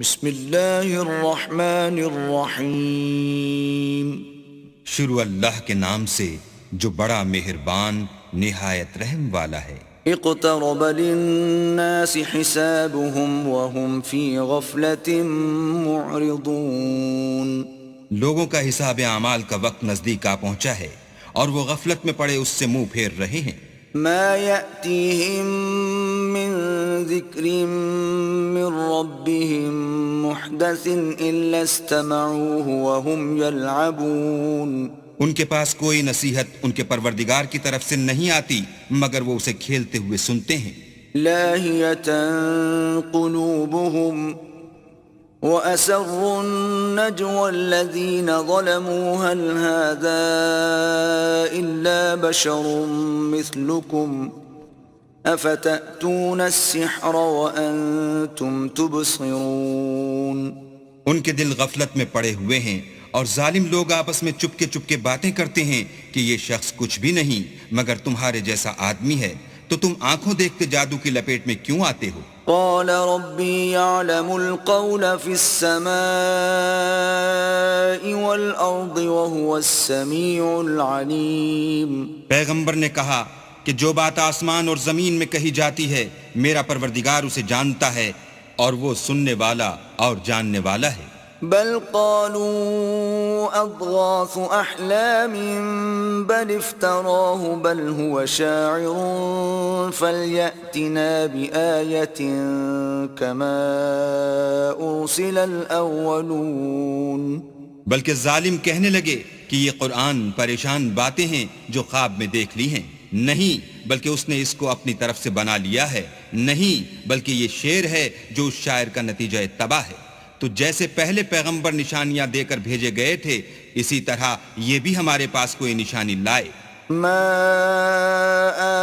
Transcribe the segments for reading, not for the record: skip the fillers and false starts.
بسم اللہ الرحمن الرحیم۔ شروع اللہ کے نام سے جو بڑا مہربان نہایت رحم والا ہے۔ اقترب للناس حسابهم وهم في غفلة معرضون۔ لوگوں کا حساب اعمال کا وقت نزدیک آ پہنچا ہے اور وہ غفلت میں پڑے اس سے منہ پھیر رہے ہیں۔ ما يأتيهم من ذكر من ربهم محدث إلا استمعوه وهم يلعبون۔ ان کے پاس کوئی نصیحت ان کے پروردگار کی طرف سے نہیں آتی مگر وہ اسے کھیلتے ہوئے سنتے ہیں۔ لاهية قلوبهم وأسروا النجوى الذين ظلموا هل هذا إلا بشر مثلكم أفتأتون السحر وأنتم تبصرون۔ ان کے دل غفلت میں پڑے ہوئے ہیں اور ظالم لوگ آپس میں چپکے چپکے باتیں کرتے ہیں کہ یہ شخص کچھ بھی نہیں مگر تمہارے جیسا آدمی ہے، تو تم آنکھوں دیکھتے جادو کی لپیٹ میں کیوں آتے ہو؟ قال ربي يعلم القول في السماء والأرض وهو السميع العليم۔ پیغمبر نے کہا کہ جو بات آسمان اور زمین میں کہی جاتی ہے میرا پروردگار اسے جانتا ہے اور وہ سننے والا اور جاننے والا ہے۔ بل قالوا أضغاث أحلام بل افتراه بل هو شاعر فليأتنا بآية كما أرسل الأولون۔ بلکہ ظالم کہنے لگے کہ یہ قرآن پریشان باتیں ہیں جو خواب میں دیکھ لی ہیں، نہیں بلکہ اس نے اس کو اپنی طرف سے بنا لیا ہے، نہیں بلکہ یہ شعر ہے جو اس شاعر کا نتیجہ تباہ ہے۔ تو جیسے پہلے پیغمبر نشانیاں دے کر بھیجے گئے تھے اسی طرح یہ بھی ہمارے پاس کوئی نشانی لائے۔ ما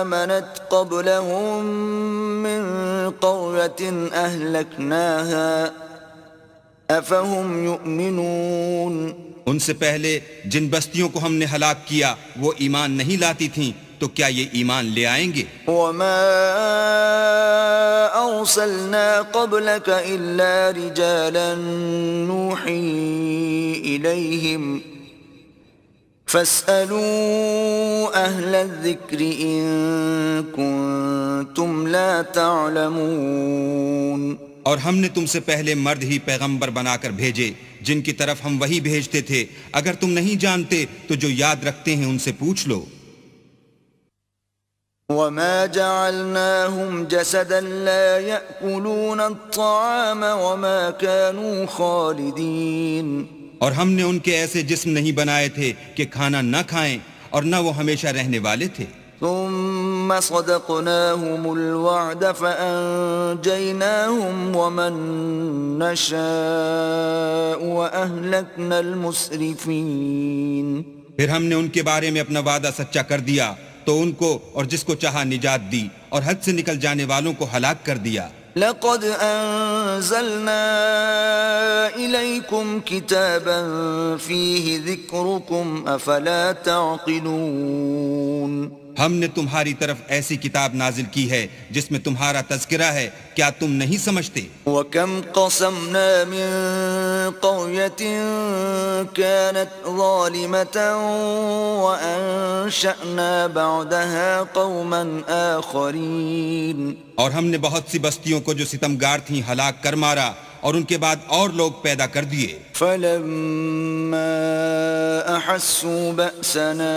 آمنت قبلهم من قرية أهلكناها أفهم يؤمنون۔ ان سے پہلے جن بستیوں کو ہم نے ہلاک کیا وہ ایمان نہیں لاتی تھیں تو کیا یہ ایمان لے آئیں گے؟ وما أرسلنا قبلك إلا رجالا نوحي إليهم فاسألوا أهل الذكر إن كنتم لا تعلمون۔ اور ہم نے تم سے پہلے مرد ہی پیغمبر بنا کر بھیجے جن کی طرف ہم وہی بھیجتے تھے، اگر تم نہیں جانتے تو جو یاد رکھتے ہیں ان سے پوچھ لو۔ وما جعلناهم جسدا لا يأكلون الطعام وما كانوا خالدين۔ اور ہم نے ان کے ایسے جسم نہیں بنائے تھے کہ کھانا نہ کھائیں اور نہ وہ ہمیشہ رہنے والے تھے۔ ثم صدقناهم الوعد فأنجيناهم ومن نشاء وأهلكنا المسرفين۔ پھر ہم نے ان کے بارے میں اپنا وعدہ سچا کر دیا تو ان کو اور جس کو چاہا نجات دی اور حد سے نکل جانے والوں کو ہلاک کر دیا۔ لقد أنزلنا إليكم كتابا فيه ذكركم أفلا تعقلون۔ ہم نے تمہاری طرف ایسی کتاب نازل کی ہے جس میں تمہارا تذکرہ ہے، کیا تم نہیں سمجھتے؟ وَكَمْ قَصَمْنَا مِن قَرْيَةٍ كَانَتْ ظَالِمَةً وَأَنشَأْنَا بَعْدَهَا قَوْمًا آخَرِينَ۔ اور ہم نے بہت سی بستیوں کو جو ستمگار تھیں ہلاک کر مارا اور ان کے بعد اور لوگ پیدا کر دیے۔ فَلَمَّا أَحَسُّوا بَأْسَنَا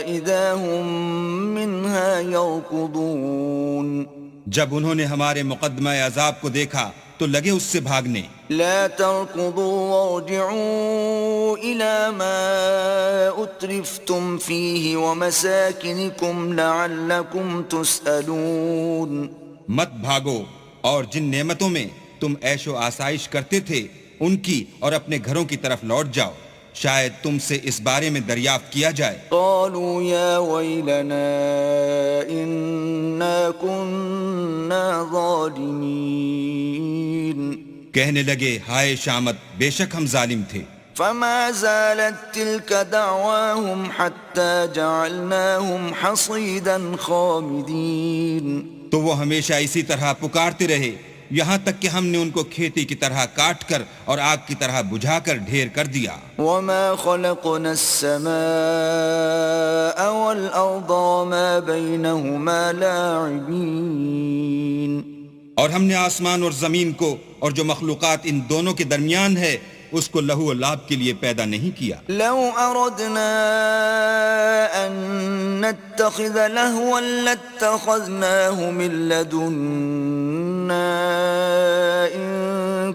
إِذَا هُمْ مِنْهَا يَرْكُضُونَ۔ جب انہوں نے ہمارے مقدمہ عذاب کو دیکھا تو لگے اس سے بھاگنے۔ لا تركضوا وارجعوا إلى ما أترفتم فيه ومساكنكم لعلكم تسألون۔ مت بھاگو اور جن نعمتوں میں تم عیش و آسائش کرتے تھے ان کی اور اپنے گھروں کی طرف لوٹ جاؤ، شاید تم سے اس بارے میں دریافت کیا جائے۔ قالوا يا ويلنا إنا كنا ظالمين۔ کہنے لگے ہائے شامت، بے شک ہم ظالم تھے۔ فما زالت تلك دعواهم حتى جعلناهم حصيدا خامدين۔ تو وہ ہمیشہ اسی طرح پکارتے رہے یہاں تک کہ ہم نے ان کو کھیتی کی طرح کاٹ کر اور آگ کی طرح بجھا کر ڈھیر کر دیا. وما خلقنا السماء والأرض وما بينهما لاعبين. اور ہم نے آسمان اور زمین کو اور جو مخلوقات ان دونوں کے درمیان ہے اس کو لہو و لعب کے لیے پیدا نہیں کیا. لو أردنا أن نتخذ لهوا لاتخذناه من لدنا إن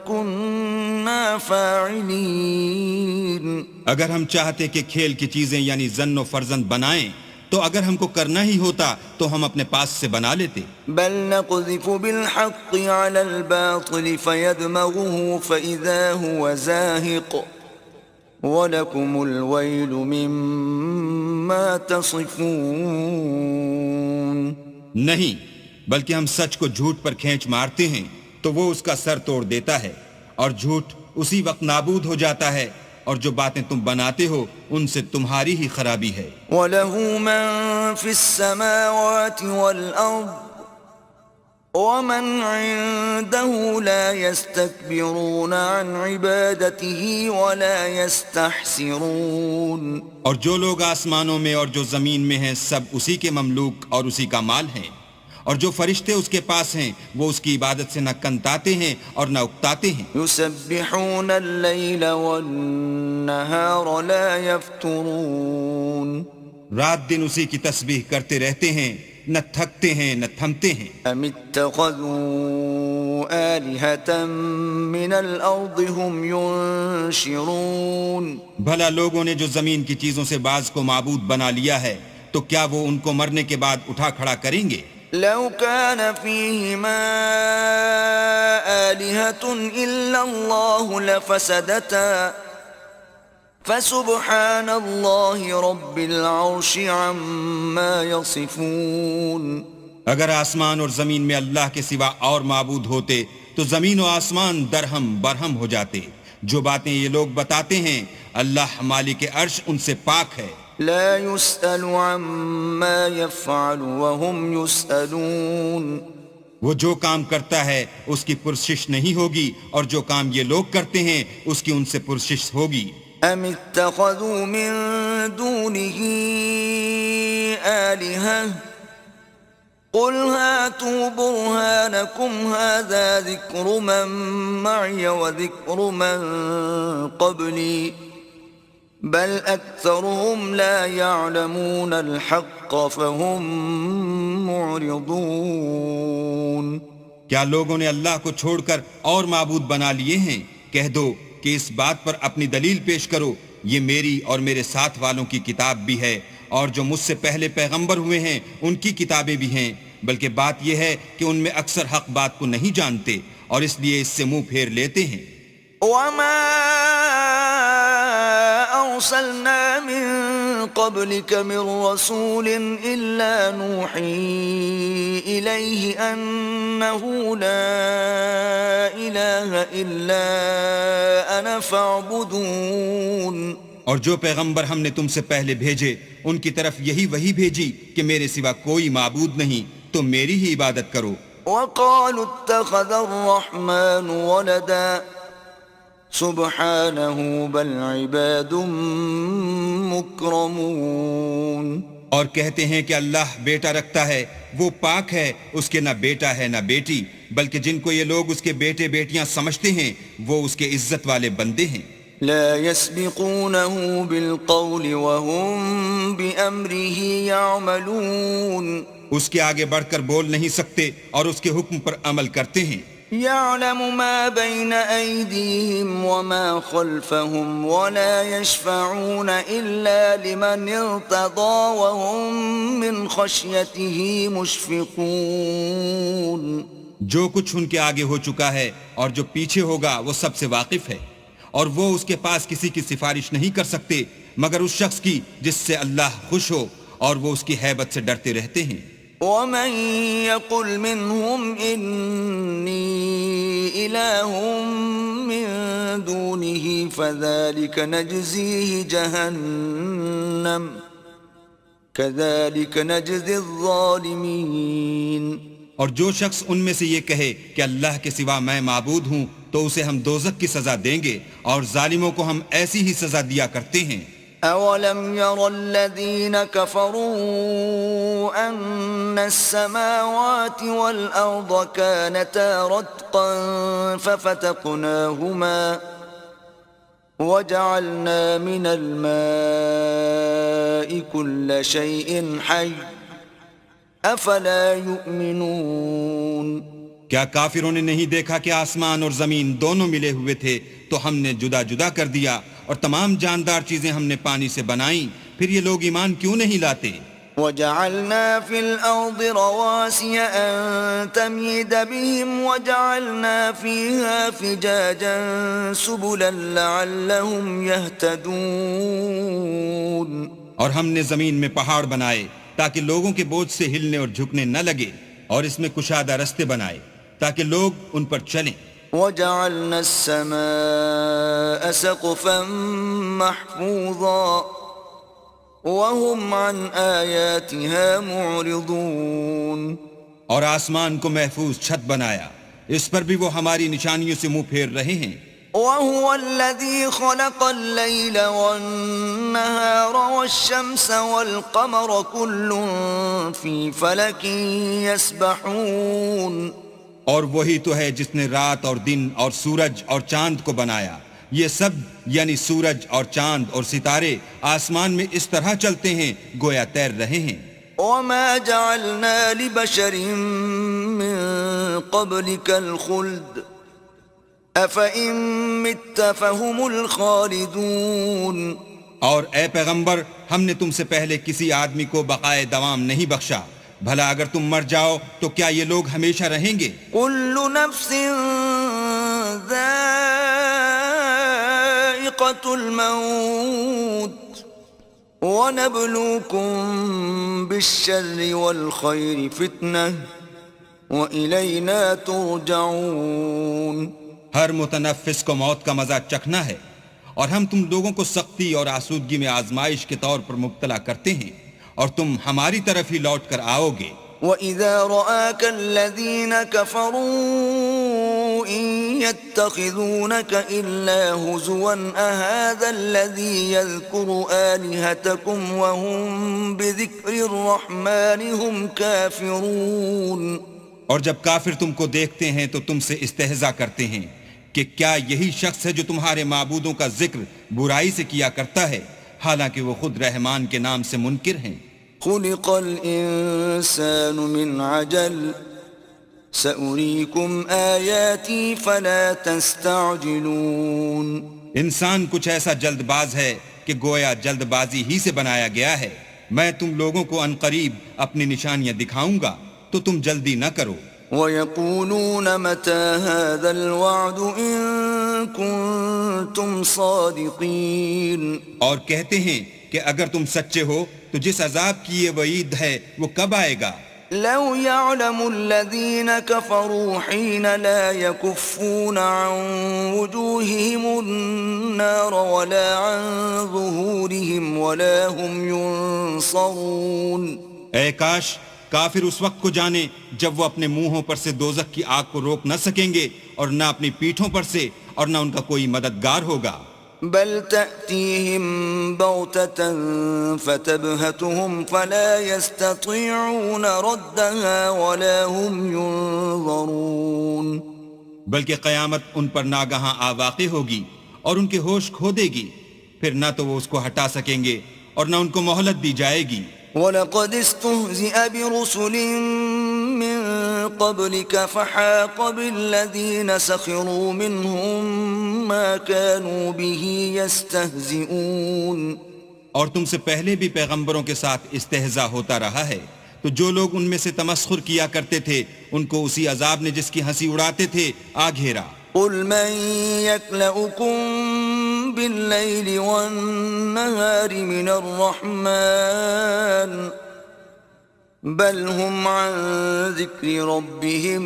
كنا فاعلين. اگر ہم چاہتے کہ کھیل کی چیزیں یعنی زن و فرزند بنائیں تو اگر ہم کو کرنا ہی ہوتا تو ہم اپنے پاس سے بنا لیتے. بل نقذف بالحق على الباطل فيدمغه فإذا هو زاهق وَلَكُمُ الْوَيْلُ مِمَّا تَصِفُونَ. نہیں بلکہ ہم سچ کو جھوٹ پر کھینچ مارتے ہیں تو وہ اس کا سر توڑ دیتا ہے اور جھوٹ اسی وقت نابود ہو جاتا ہے اور جو باتیں تم بناتے ہو ان سے تمہاری ہی خرابی ہے. وَلَهُ مَن فِي السَّمَاوَاتِ وَالْأَرْضِ وَمَنْ عِندَهُ لَا يَسْتَكْبِرُونَ عَنْ عِبَادَتِهِ وَلَا يَسْتَحْسِرُونَ. اور جو لوگ آسمانوں میں اور جو زمین میں ہیں سب اسی کے مملوک اور اسی کا مال ہیں، اور جو فرشتے اس کے پاس ہیں وہ اس کی عبادت سے نہ کنتاتے ہیں اور نہ اکتاتے ہیں. يُسَبِّحُونَ اللَّيْلَ وَالنَّهَارَ لَا يَفْتُرُونَ. رات دن اسی کی تسبیح کرتے رہتے ہیں، نہ تھکتے ہیں نہ تھمتے ہیں. أَمِ اتَّخَذُوا آلِهَةً مِّنَ الْأَرْضِ هُمْ يُنشِرُونَ. بھلا لوگوں نے جو زمین کی چیزوں سے بعض کو معبود بنا لیا ہے تو کیا وہ ان کو مرنے کے بعد اٹھا کھڑا کریں گے؟ لو كان فيهما آلهة إلا الله لفسدتا فسبحان الله رب العرش عما يصفون. اگر آسمان اور زمین میں اللہ کے سوا اور معبود ہوتے تو زمین و آسمان درہم برہم ہو جاتے. جو باتیں یہ لوگ بتاتے ہیں اللہ مالک عرش ان سے پاک ہے. لا يسأل عما يفعل وهم يسألون. وہ جو کام کرتا ہے اس کی پرسش نہیں ہوگی اور جو کام یہ لوگ کرتے ہیں اس کی ان سے پرسش ہوگی. ام اتخذوا من دونه آلهة قل هاتوا برهانكم هذا ذكر من معي وذكر من قبلي بل أكثرهم لا يعلمون الحق فهم معرضون. کیا لوگوں نے اللہ کو چھوڑ کر اور معبود بنا لیے ہیں؟ کہہ دو کہ اس بات پر اپنی دلیل پیش کرو، یہ میری اور میرے ساتھ والوں کی کتاب بھی ہے اور جو مجھ سے پہلے پیغمبر ہوئے ہیں ان کی کتابیں بھی ہیں، بلکہ بات یہ ہے کہ ان میں اکثر حق بات کو نہیں جانتے اور اس لیے اس سے منہ پھیر لیتے ہیں. وما أرسلنا من قبلك من رسول إلا نوحي إليه أنه لا إله إلا أنا فاعبدون. اور جو پیغمبر ہم نے تم سے پہلے بھیجے ان کی طرف یہی وحی بھیجی کہ میرے سوا کوئی معبود نہیں، تم میری ہی عبادت کرو. وقالوا اتخذ الرحمن ولدا سبحانه بل عباد مکرمون. اور کہتے ہیں کہ اللہ بیٹا رکھتا ہے، وہ پاک ہے، اس کے نہ بیٹا ہے نہ بیٹی، بلکہ جن کو یہ لوگ اس کے بیٹے بیٹیاں سمجھتے ہیں وہ اس کے عزت والے بندے ہیں. لا يسبقونه بالقول وهم بأمره يعملون. اس کے آگے بڑھ کر بول نہیں سکتے اور اس کے حکم پر عمل کرتے ہیں. يعلم ما بين أيديهم وما خلفهم ولا يشفعون إلا لمن ارتضى وهم من خشيته مشفقون. جو کچھ ان کے آگے ہو چکا ہے اور جو پیچھے ہوگا وہ سب سے واقف ہے، اور وہ اس کے پاس کسی کی سفارش نہیں کر سکتے مگر اس شخص کی جس سے اللہ خوش ہو اور وہ اس کی ہیبت سے ڈرتے رہتے ہیں. ومن يقل منهم إني إله من دونه فذلك نجزيه جهنم كذلك نجزي الظالمين. اور جو شخص ان میں سے یہ کہے کہ اللہ کے سوا میں معبود ہوں تو اسے ہم دوزخ کی سزا دیں گے، اور ظالموں کو ہم ایسی ہی سزا دیا کرتے ہیں۔ أَوَلَمْ يَرَ الَّذِينَ كَفَرُوا أَنَّ السَّمَاوَاتِ وَالْأَرْضَ كَانَتَا رَتْقًا فَفَتَقْنَاهُمَا وَجَعَلْنَا مِنَ الْمَاءِ كُلَّ شَيْءٍ حَيٍّ أَفَلَا يُؤْمِنُونَ۔ کیا کافروں نے نہیں دیکھا کہ آسمان اور زمین دونوں ملے ہوئے تھے تو ہم نے جدا جدا کر دیا، اور تمام جاندار چیزیں ہم نے پانی سے بنائیں، پھر یہ لوگ ایمان کیوں نہیں لاتے؟ وَجَعَلْنَا فِي الْأَرْضِ رَوَاسِيَ أَن تَمِيدَ بِهِمْ وَجَعَلْنَا فِيهَا فِجَاجًا سُبُلًا لَعَلَّهُمْ يَهْتَدُونَ۔ اور ہم نے زمین میں پہاڑ بنائے تاکہ لوگوں کے بوجھ سے ہلنے اور جھکنے نہ لگے، اور اس میں کشادہ رستے بنائے تاکہ لوگ ان پر چلیں۔ وَجَعَلْنَا السَّمَاءَ سَقْفًا مَحْفُوظًا وَهُمْ عَنْ آيَاتِهَا مُعْرِضُونَ۔ اور آسمان کو محفوظ چھت بنایا، اس پر بھی وہ ہماری نشانیوں سے منہ پھیر رہے ہیں۔ وَهُوَ الَّذِي خَلَقَ اللَّيْلَ وَالنَّهَارَ وَالشَّمْسَ وَالْقَمَرَ كُلٌّ فِي فَلَكٍ يَسْبَحُونَ۔ اور وہی تو ہے جس نے رات اور دن اور سورج اور چاند کو بنایا، یہ سب یعنی سورج اور چاند اور ستارے آسمان میں اس طرح چلتے ہیں گویا تیر رہے ہیں۔ وَمَا جَعَلْنَا لِبَشَرٍ مِّن قَبْلِكَ الْخُلْدَ أَفَإِن مِّتَّ فَهُمُ الْخَالِدُونَ۔ اور اے پیغمبر، ہم نے تم سے پہلے کسی آدمی کو بقائے دوام نہیں بخشا، بھلا اگر تم مر جاؤ تو کیا یہ لوگ ہمیشہ رہیں گے؟ كُلُّ نَفْسٍ ذَائِقَةُ الْمَوْتِ وَنَبْلُوكُم بِالشَّرِّ وَالْخَيْرِ فِتْنَةً وَإِلَيْنَا تُرْجَعُونَ۔ ہر متنفس کو موت کا مزہ چکھنا ہے، اور ہم تم لوگوں کو سختی اور آسودگی میں آزمائش کے طور پر مبتلا کرتے ہیں، اور تم ہماری طرف ہی لوٹ کر آؤ گے۔ وَإِذَا رَآكَ الَّذِينَ كَفَرُوا إِن يَتَّخِذُونَكَ إِلَّا هُزُوًا أَهَذَا الَّذِي يَذْكُرُ آلِهَتَكُمْ وَهُمْ بِذِكْرِ الرَّحْمَنِ هُمْ كَافِرُونَ۔ اور جب کافر تم کو دیکھتے ہیں تو تم سے استہزاء کرتے ہیں کہ کیا یہی شخص ہے جو تمہارے معبودوں کا ذکر برائی سے کیا کرتا ہے، حالانکہ وہ خود رحمان کے نام سے منکر ہیں۔ خُلِقَ الْإِنسَانُ مِنْ عَجَلٍ سَأُرِيكُمْ آيَاتِي فَلَا تَسْتَعْجِلُونَ۔ انسان کچھ ایسا جلد باز ہے کہ گویا جلد بازی ہی سے بنایا گیا ہے، میں تم لوگوں کو عنقریب اپنی نشانیاں دکھاؤں گا تو تم جلدی نہ کرو۔ وَيَقُولُونَ مَتَى هَذَا الْوَعْدُ إِن كُنتُمْ صَادِقِينَ۔ اور کہتے ہیں کہ اگر تم سچے ہو تو جس عذاب کی یہ وعید ہے وہ کب آئے گا؟ لو يعلم الذين كفروا حين لا يكفون عن وجوههم النار ولا عن ظهورهم ولا هم ينصرون۔ اے کاش کافر اس وقت کو جانے جب وہ اپنے منہوں پر سے دوزخ کی آگ کو روک نہ سکیں گے، اور نہ اپنی پیٹھوں پر سے، اور نہ ان کا کوئی مددگار ہوگا۔ بل تأتيهم بغتة فتبهتهم فلا يستطيعون ردها ولا هم ينظرون۔ بلکہ قیامت ان پر ناگہاں آواقع ہوگی اور ان کے ہوش کھو دے گی، پھر نہ تو وہ اس کو ہٹا سکیں گے اور نہ ان کو مہلت دی جائے گی۔ وَلَقَدِ اسْتُهْزِئَ بِرُسُلٍ مِّن قَبْلِكَ فَحَاقَ بِالَّذِينَ سَخِرُوا مِنْهُم مَّا كَانُوا بِهِ يَسْتَهْزِئُونَ۔ اور تم سے پہلے بھی پیغمبروں کے ساتھ استہزاء ہوتا رہا ہے، تو جو لوگ ان میں سے تمسخر کیا کرتے تھے ان کو اسی عذاب نے جس کی ہنسی اڑاتے تھے آ گھیرا۔ قُلْ مَن يَكْلَؤُكُم بِاللَّيْلِ وَالنَّهَارِ مِنَ الرَّحْمَنِ بَلْ هُمْ عَن ذِكْرِ رَبِّهِمْ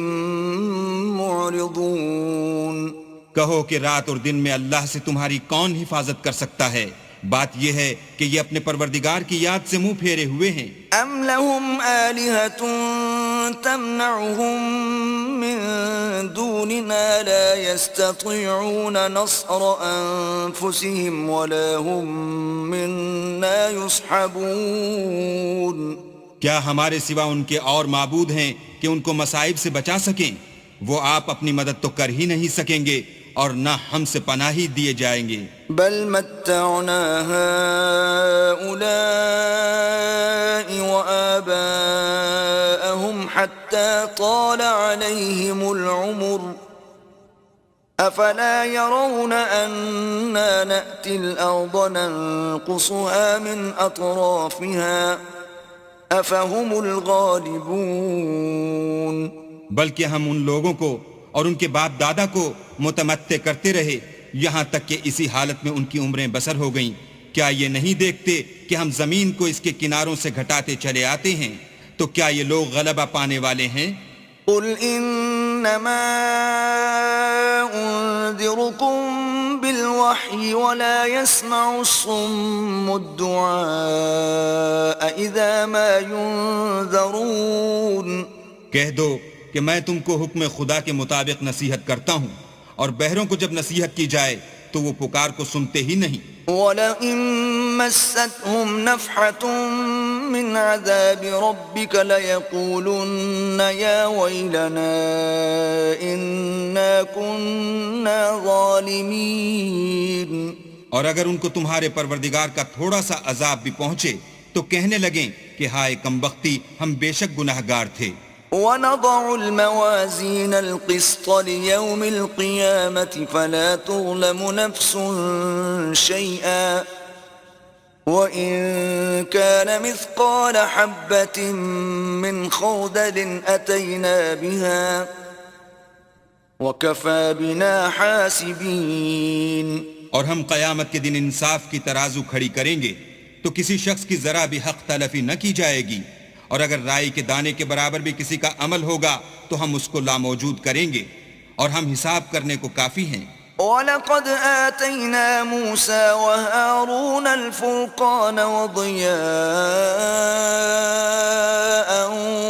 مُعْرِضُونَ۔ کہو کہ رات اور دن میں اللہ سے تمہاری کون حفاظت کر سکتا ہے؟ بات یہ ہے کہ یہ اپنے پروردگار کی یاد سے منہ پھیرے ہوئے ہیں۔ أَمْ لَهُمْ آلِهَةٌ تمنعهم من دوننا لا يستطيعون نصر أنفسهم ولا هم منا يصحبون کیا ہمارے سوا ان کے اور معبود ہیں کہ ان کو مصائب سے بچا سکیں؟ وہ آپ اپنی مدد تو کر ہی نہیں سکیں گے اور نہ ہم سے پناہی دیے جائیں گے. بل متعنا هؤلاء وآباءهم حتى طال عليهم العمر أفلا يرون أنا نأتي الأرض ننقصها من أطرافها أفهم الغالبون بلکہ ہم ان لوگوں کو اور ان کے باپ دادا کو متمتع کرتے رہے یہاں تک کہ اسی حالت میں ان کی عمریں بسر ہو گئیں. کیا یہ نہیں دیکھتے کہ ہم زمین کو اس کے کناروں سے گھٹاتے چلے آتے ہیں؟ تو کیا یہ لوگ غلبہ پانے والے ہیں؟ قل انما انذركم بالوحي ولا يسمع الصم الدعاء اذا ما ينذرون. کہہ دو کہ میں تم کو حکم خدا کے مطابق نصیحت کرتا ہوں اور بہروں کو جب نصیحت کی جائے تو وہ پکار کو سنتے ہی نہیں. وَلَئِن مَسَّتْهُمْ نَفْحَةٌ مِّنْ عَذَابِ رَبِّكَ لَيَقُولُنَّ يَا وَيْلَنَا إِنَّا كُنَّا ظَالِمِينَ. اور اگر ان کو تمہارے پروردگار کا تھوڑا سا عذاب بھی پہنچے تو کہنے لگیں کہ ہائے کمبختی، ہم بے شک گناہگار تھے. وَنَضَعُ الْمَوَازِينَ الْقِسْطَ لِيَوْمِ الْقِيَامَةِ فَلَا تُظْلَمُ نَفْسٌ شَيْئًا وَإِن كَانَ مِثْقَالَ حَبَّةٍ مِّنْ خَرْدَلٍ أَتَيْنَا بِهَا وَكَفَى بِنَا حَاسِبِينَ. اور ہم قیامت کے دن انصاف کی ترازو کھڑی کریں گے تو کسی شخص کی ذرا بھی حق تلفی نہ کی جائے گی، اور اگر رائی کے دانے کے برابر بھی کسی کا عمل ہوگا تو ہم اس کو لاموجود کریں گے، اور ہم حساب کرنے کو کافی ہیں. وَلَقَدْ آتَيْنَا مُوسَى وَهَارُونَ الْفُرْقَانَ وَضِيَاءً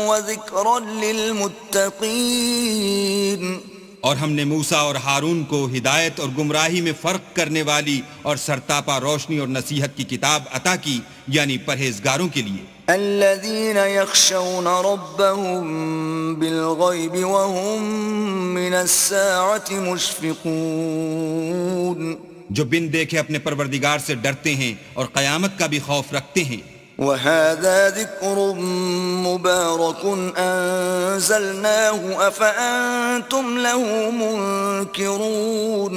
وَذِكْرًا لِّلْمُتَّقِينَ. اور ہم نے موسیٰ اور ہارون کو ہدایت اور گمراہی میں فرق کرنے والی اور سرتاپا روشنی اور نصیحت کی کتاب عطا کی، یعنی پرہیزگاروں کے لیے. الذين يخشون ربهم بالغيب وهم من الساعة مشفقون. جو بن دیکھے اپنے پروردگار سے ڈرتے ہیں اور قیامت کا بھی خوف رکھتے ہیں. وهذا ذكر مبارك أنزلناه أفأنتم له منكرون.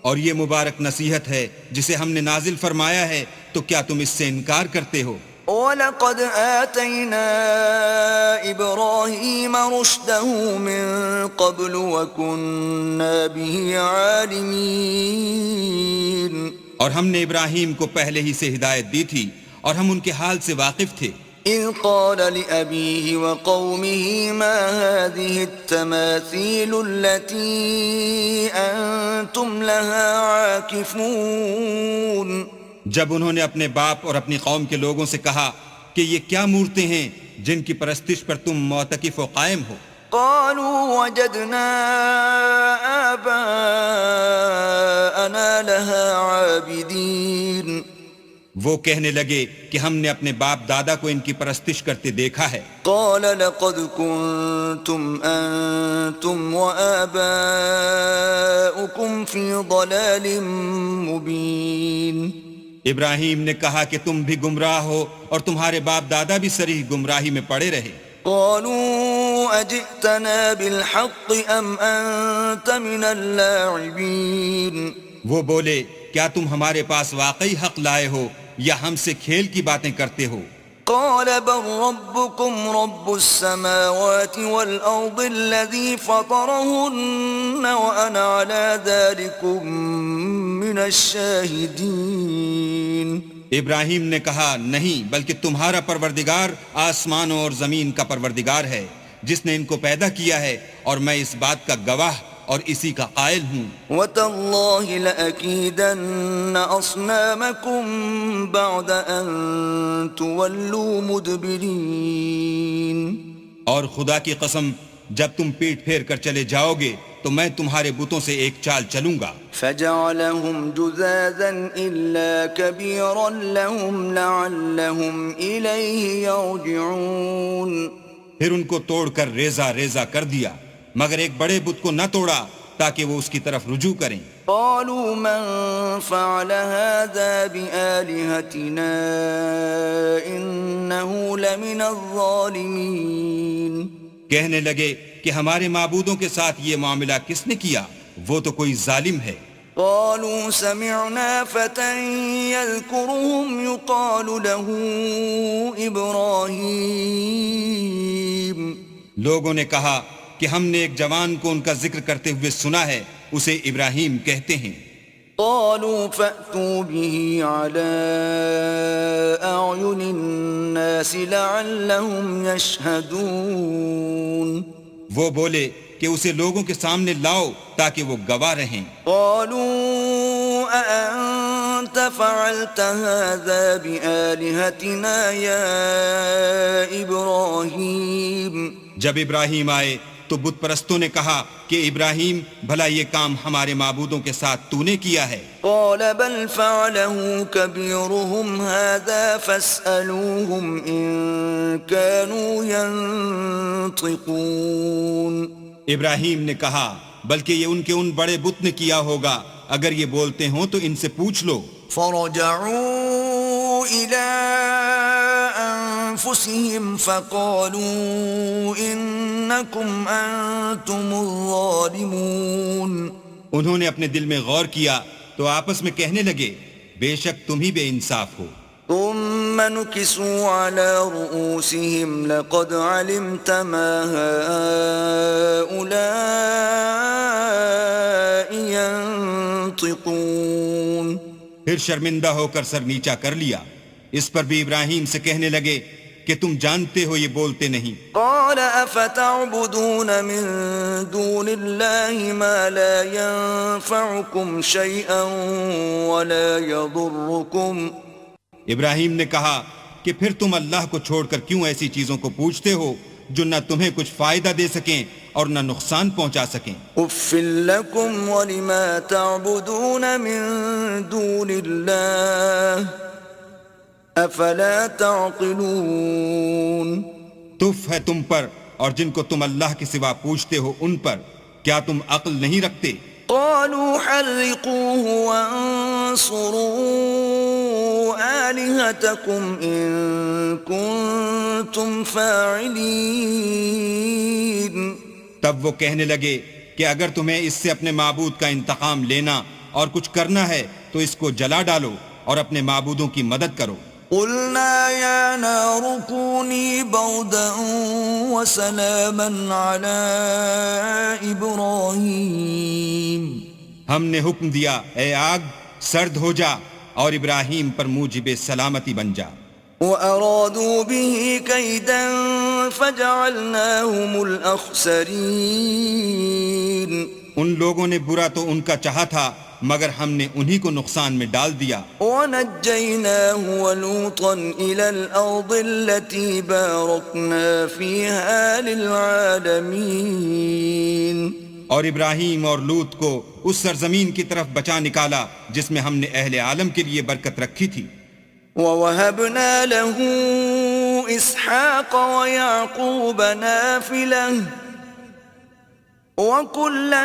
اور یہ مبارک نصیحت ہے جسے ہم نے نازل فرمایا ہے، تو کیا تم اس سے انکار کرتے ہو؟ وَلَقَدْ آتَيْنَا إِبْرَاهِيمَ رُشْدَهُ مِن قَبْلُ وَكُنَّا بِهِ عَالِمِينَ. اور ہم نے ابراہیم کو پہلے ہی سے ہدایت دی تھی اور ہم ان کے حال سے واقف تھے. إِذْ قَالَ لِأَبِيهِ وَقَوْمِهِ مَا هَذِهِ التَّمَاثِيلُ الَّتِي أَنْتُمْ لَهَا عَاكِفُونَ. جب انہوں نے اپنے باپ اور اپنی قوم کے لوگوں سے کہا کہ یہ کیا مورتیں ہیں جن کی پرستش پر تم معتکف و قائم ہو؟ قالوا وجدنا آباءنا لها عابدين. وہ کہنے لگے کہ ہم نے اپنے باپ دادا کو ان کی پرستش کرتے دیکھا ہے. قال لقد كنتم أنتم وآباؤكم في ضلال مبين. ابراہیم نے کہا کہ تم بھی گمراہ ہو اور تمہارے باپ دادا بھی صریح گمراہی میں پڑے رہے. قالوا أجئتنا بالحق أم أنت من اللاعبين. وہ بولے کیا تم ہمارے پاس واقعی حق لائے ہو یا ہم سے کھیل کی باتیں کرتے ہو؟ قال بل ربكم رب السماوات والأرض الذي فطرهن وأنا على ذلكم من الشاهدين. ابراہیم نے کہا نہیں، بلکہ تمہارا پروردگار آسمانوں اور زمین کا پروردگار ہے جس نے ان کو پیدا کیا ہے، اور میں اس بات کا گواہ اور اسی کا قائل ہوں. وَتَاللَّهِ لَأَكِيدَنَّ أَصْنَامَكُمْ بَعْدَ أَن تُوَلُّوا مُدْبِرِينَ. اور خدا کی قسم جب تم پیٹ پھیر کر چلے جاؤ گے تو میں تمہارے بتوں سے ایک چال چلوں گا. فجعلهم جذاذا إلا كبيرا لهم لعلهم إليه يرجعون. پھر ان کو توڑ کر ریزہ ریزہ کر دیا مگر ایک بڑے بت کو نہ توڑا تاکہ وہ اس کی طرف رجوع کریں. قالوا من فعل هذا بآلهتنا إنه لمن الظالمين. کہنے لگے کہ ہمارے معبودوں کے ساتھ یہ معاملہ کس نے کیا؟ وہ تو کوئی ظالم ہے. قالوا سمعنا فتى يذكرهم يقال له إبراهيم. لوگوں نے کہا کہ ہم نے ایک جوان کو ان کا ذکر کرتے ہوئے سنا ہے، اسے ابراہیم کہتے ہیں. قالوا فأتوا به على أعين الناس لعلهم يشهدون. وہ بولے کہ اسے لوگوں کے سامنے لاؤ تاکہ وہ گواہ رہیں. قالوا أأنت فعلت هذا بآلهتنا يا إبراهيم. جب ابراہیم آئے تو بت پرستوں نے کہا کہ ابراہیم بھلا یہ کام ہمارے معبودوں کے ساتھ تو نے کیا ہے؟ قال بل فعله كبيرهم هذا فاسألوهم إن كانوا ينطقون. ابراہیم نے کہا بلکہ یہ ان کے ان بڑے بت نے کیا ہوگا، اگر یہ بولتے ہوں تو ان سے پوچھ لو. فرجعوا إلى أنفسهم فقالوا إنكم أنتم الظالمون. انہوں نے اپنے دل میں غور کیا تو آپس میں کہنے لگے بے شک تم ہی بے انصاف ہو. ثم نكسوا على رؤوسهم لقد علمت ما هؤلاء ينطقون. پھر شرمندہ ہو کر سر نیچا کر لیا. اس پر بھی ابراہیم سے کہنے لگے کہ تم جانتے ہو یہ بولتے نہیں. قال افتعبدون من دون الله ما لا ينفعكم شيئا ولا يضركم. ابراہیم نے کہا کہ پھر تم اللہ کو چھوڑ کر کیوں ایسی چیزوں کو پوچھتے ہو جو نہ تمہیں کچھ فائدہ دے سکیں اور نہ نقصان پہنچا سکیں. اف لکم ولما تعبدون من دون اللہ افلا تعقلون. تف ہے تم پر اور جن کو تم اللہ کے سوا پوچھتے ہو ان پر، کیا تم عقل نہیں رکھتے؟ قالوا حرقوه وانصروا آلهتكم إن كنتم فاعلين. تب وہ کہنے لگے کہ اگر تمہیں اس سے اپنے معبود کا انتقام لینا اور کچھ کرنا ہے تو اس کو جلا ڈالو اور اپنے معبودوں کی مدد کرو. قلنا يا نار كوني بردا وسلاما على إبراهيم. ہم نے حکم دیا اے آگ سرد ہو جا اور ابراہیم پر موجب سلامتی بن جا. وأرادوا به كيدا فجعلناهم الأخسرين. ان لوگوں نے برا تو ان کا چاہا تھا مگر ہم نے انہی کو نقصان میں ڈال دیا. وَنَجَّيْنَاهُ وَلُوطًا إِلَى الْأَرْضِ الَّتِي بَارَكْنَا فِيهَا لِلْعَالَمِينَ. اور ابراہیم اور لوط کو اس سرزمین کی طرف بچا نکالا جس میں ہم نے اہل عالم کے لیے برکت رکھی تھی. وَوَهَبْنَا لَهُ إِسْحَاقَ وَيَعْقُوبَ نَافِلَةً وَكُلًّا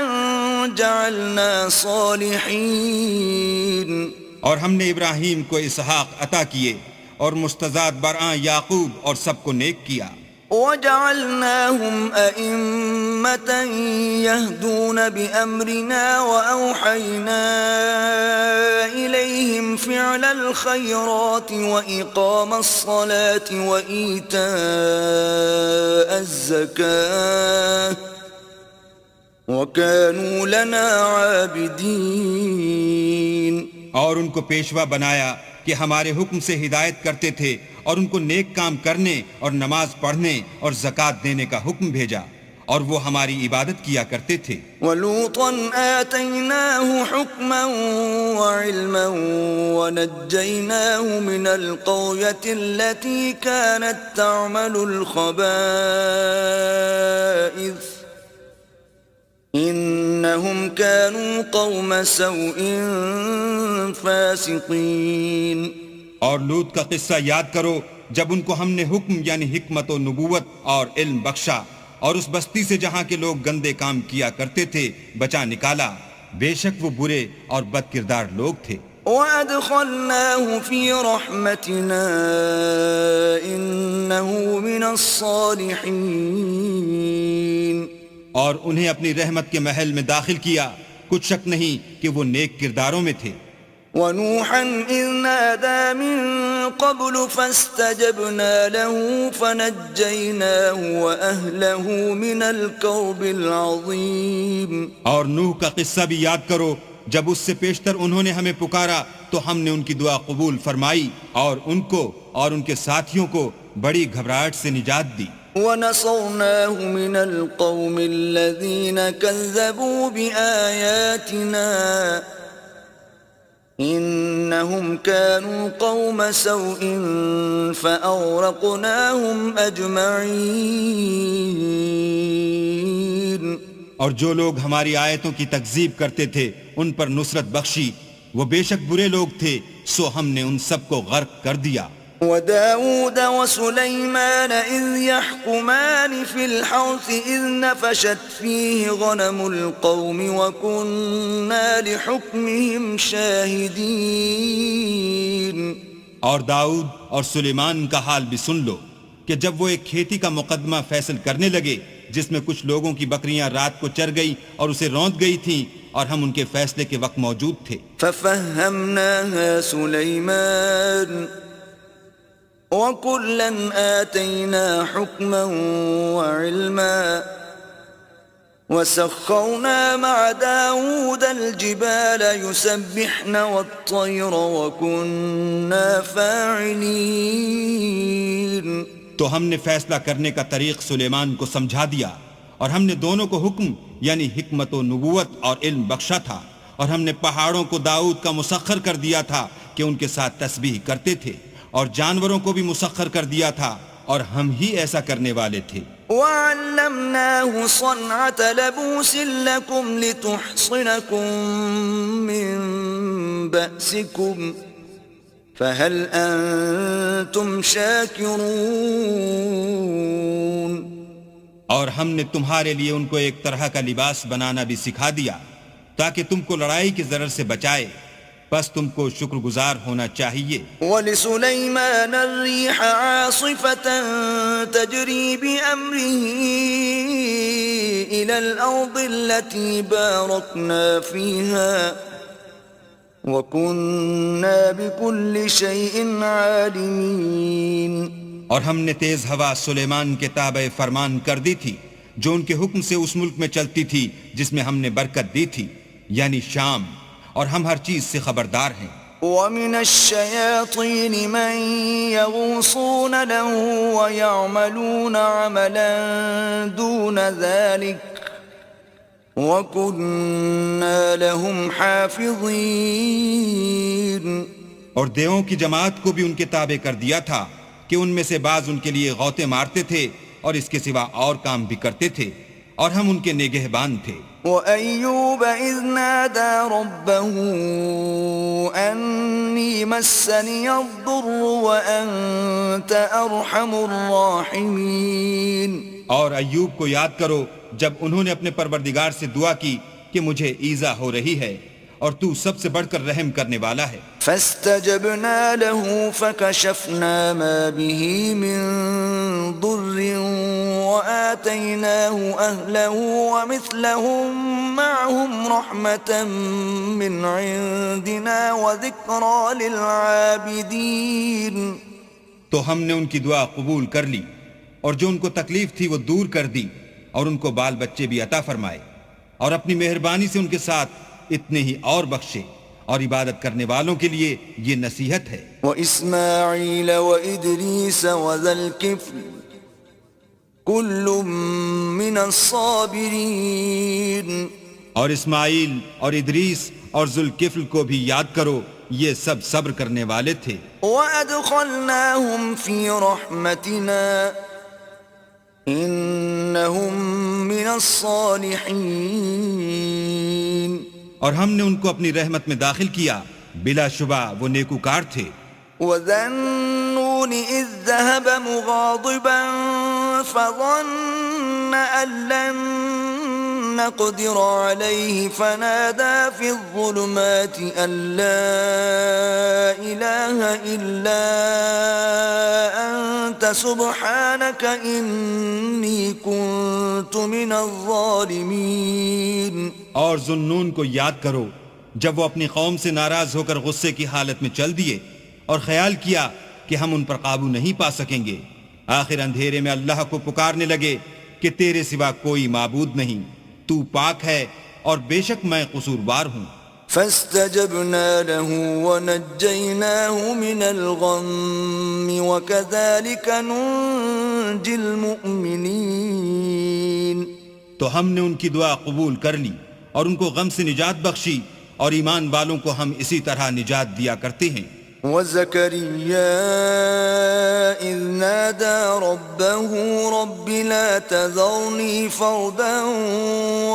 جَعَلْنَا صَالِحِينَ. اور ہم نے ابراہیم کو اسحاق عطا کیے اور مستضاد برآں یعقوب اور سب کو نیک کیا. وَجَعَلْنَاهُمْ أَئِمَّةً يَهْدُونَ بِأَمْرِنَا وَأَوْحَيْنَا إِلَيْهِمْ فِعْلَ الْخَيْرَاتِ وَإِقَامَ الصَّلَاةِ وَإِيتَاءَ الزَّكَاةِ وَكَانُوا لَنَا عَابِدِينَ. اور ان کو پیشوا بنایا کہ ہمارے حکم سے ہدایت کرتے تھے اور ان کو نیک کام کرنے اور نماز پڑھنے اور زکوٰۃ دینے کا حکم بھیجا اور وہ ہماری عبادت کیا کرتے تھے. وَلُوطًا آتَيْنَاهُ حُكْمًا وَعِلْمًا وَنَجَّيْنَاهُ مِنَ الْقَرْيَةِ الَّتِي كَانَتْ تَعْمَلُ الْخَبَائِثَ إِنَّهُمْ كَانُوا قَوْمَ سَوْءٍ فَاسِقِينَ. اور لوط کا قصہ یاد کرو جب ان کو ہم نے حکم یعنی حکمت و نبوت اور علم بخشا اور اس بستی سے جہاں کے لوگ گندے کام کیا کرتے تھے بچا نکالا. بے شک وہ برے اور بد کردار لوگ تھے. وَأَدْخَلْنَاهُ فِي رَحْمَتِنَا إِنَّهُ مِنَ الصَّالِحِينَ. اور انہیں اپنی رحمت کے محل میں داخل کیا، کچھ شک نہیں کہ وہ نیک کرداروں میں تھے. وَنُوحًا إِذْ نَادَى مِن قَبْلُ فَاسْتَجَبْنَا لَهُ فَنَجَّيْنَاهُ وَأَهْلَهُ مِنَ الْكَرْبِ الْعَظِيمِ. اور نوح کا قصہ بھی یاد کرو جب اس سے پیشتر انہوں نے ہمیں پکارا تو ہم نے ان کی دعا قبول فرمائی اور ان کو اور ان کے ساتھیوں کو بڑی گھبراہٹ سے نجات دی. وَنَصَرْنَاهُ مِنَ الْقَوْمِ الَّذِينَ كَذَّبُوا بِآيَاتِنَا إِنَّهُمْ كَانُوا قَوْمَ سَوْءٍ فَأَغْرَقْنَاهُمْ أَجْمَعِينَ. اور جو لوگ ہماری آیتوں کی تکذیب کرتے تھے ان پر نصرت بخشی، وہ بے شک برے لوگ تھے، سو ہم نے ان سب کو غرق کر دیا. وَدَاوُودَ وَسُلَيْمَانَ إِذْ يَحْكُمَانِ فِي الْحَرْثِ إِذْ نَفَشَتْ فِيهِ غَنَمُ الْقَوْمِ وَكُنَّا لِحُكْمِهِمْ شَاهِدِينَ. اور داؤد اور سلیمان کا حال بھی سن لو کہ جب وہ ایک کھیتی کا مقدمہ فیصل کرنے لگے جس میں کچھ لوگوں کی بکریاں رات کو چر گئی اور اسے روند گئی تھیں اور ہم ان کے فیصلے کے وقت موجود تھے. فَفَهَّمْنَاهَا سُلَيْمَانَ وَكُلًّا آتَيْنَا حُكْمًا وَعِلْمًا وَسَخَّرْنَا مَعَ دَاوُودَ الْجِبَالَ يُسَبِّحْنَ وَالطَّيْرَ وَكُنَّا فَاعِلِينَ. تو ہم نے فیصلہ کرنے کا طریق سلیمان کو سمجھا دیا اور ہم نے دونوں کو حکم یعنی حکمت و نبوت اور علم بخشا تھا اور ہم نے پہاڑوں کو داؤد کا مسخر کر دیا تھا کہ ان کے ساتھ تسبیح کرتے تھے اور جانوروں کو بھی مسخر کر دیا تھا اور ہم ہی ایسا کرنے والے تھے. وَعَلَّمْنَاهُ صَنْعَةَ لَبُوسٍ لَكُمْ لِتُحْصِنَكُمْ مِنْ بَأْسِكُمْ فَهَلْ أَنْتُمْ شَاكِرُونَ. اور ہم نے تمہارے لیے ان کو ایک طرح کا لباس بنانا بھی سکھا دیا تاکہ تم کو لڑائی کی ضرر سے بچائے، بس تم کو شکر گزار ہونا چاہیے. وَلِسُلَيْمَانَ الرِّيحَ عَاصِفَةً تَجْرِي بِأَمْرِهِ إِلَى الْأَرْضِ الَّتِي بَارَكْنَا فِيهَا وَكُنَّا بِكُلِّ شَيْءٍ عَالِمِينَ. اور ہم نے تیز ہوا سلیمان کے تابع فرمان کر دی تھی جو ان کے حکم سے اس ملک میں چلتی تھی جس میں ہم نے برکت دی تھی یعنی شام، اور ہم ہر چیز سے خبردار ہیں. وَمِنَ الشَّيَاطِينِ مَن يَغُوصُونَ لَهُ وَيَعْمَلُونَ عَمَلًا دُونَ ذَلِكَ وَكُنَّا لَهُمْ حَافِظِينَ. اور دیووں کی جماعت کو بھی ان کے تابع کر دیا تھا کہ ان میں سے بعض ان کے لیے غوطے مارتے تھے اور اس کے سوا اور کام بھی کرتے تھے اور ہم ان کے نگہبان تھے. وَأَيُّوبَ إِذْ نَادَى رَبَّهُ أَنِّي مَسَّنِيَ الضُّرُّ وَأَنْتَ أَرْحَمُ الرَّاحِمِينَ. اور ایوب کو یاد کرو جب انہوں نے اپنے پروردگار سے دعا کی کہ مجھے ایذا ہو رہی ہے اور تو سب سے بڑھ کر رحم کرنے والا ہے. فَاسْتَجَبْنَا لَهُ فَكَشَفْنَا مَا بِهِ مِنْ ضُرٍّ وَآتَيْنَاهُ أَهْلَهُ وَمِثْلَهُمْ مَعَهُمْ رَحْمَةً مِّنْ عِنْدِنَا وَذِكْرَى لِلْعَابِدِينَ. تو ہم نے ان کی دعا قبول کر لی اور جو ان کو تکلیف تھی وہ دور کر دی اور ان کو بال بچے بھی عطا فرمائے اور اپنی مہربانی سے ان کے ساتھ اتنے ہی اور بخشے، اور عبادت کرنے والوں کے لیے یہ نصیحت ہے. وَإِسْمَاعِيلَ وَإِدْرِيسَ وَذَا الْكِفْلِ كل من الصابرين اور اسماعیل اور ادریس اور ذوالکفل کو بھی یاد کرو، یہ سب صبر کرنے والے تھے۔ وَأَدْخَلْنَاهُمْ فِي رَحْمَتِنَا إِنَّهُمْ مِنَ الصَّالِحِينَ اور ہم نے ان کو اپنی رحمت میں داخل کیا، بلا شبہ وہ نیکوکار تھے۔ وَذَا النُّونِ إِذ ذَّهَبَ مُغَاضِبًا فَظَنَّ أَن لَّن نَّقْدِرَ عَلَيْهِ فَنَادَىٰ فِي الظُّلُمَاتِ أَن لَّا إِلَٰهَ إِلَّا أَنتَ سُبْحَانَكَ إِنِّي كُنتُ مِنَ الظَّالِمِينَ۔ اور ذوالنون کو یاد کرو جب وہ اپنی قوم سے ناراض ہو کر غصے کی حالت میں چل دیے اور خیال کیا کہ ہم ان پر قابو نہیں پا سکیں گے، آخر اندھیرے میں اللہ کو پکارنے لگے کہ تیرے سوا کوئی معبود نہیں، تو پاک ہے اور بے شک میں قصوروار ہوں۔ فاستجبنا له ونجيناه من الغم وكذلك ننجي المؤمنين۔ تو ہم نے ان کی دعا قبول کر لی اور ان کو غم سے نجات بخشی، اور ایمان والوں کو ہم اسی طرح نجات دیا کرتے ہیں۔ وَزَكَرِيَّا إِذْ نَادَى رَبَّهُ رَبِّ لَا تَذَرْنِي فَرْدًا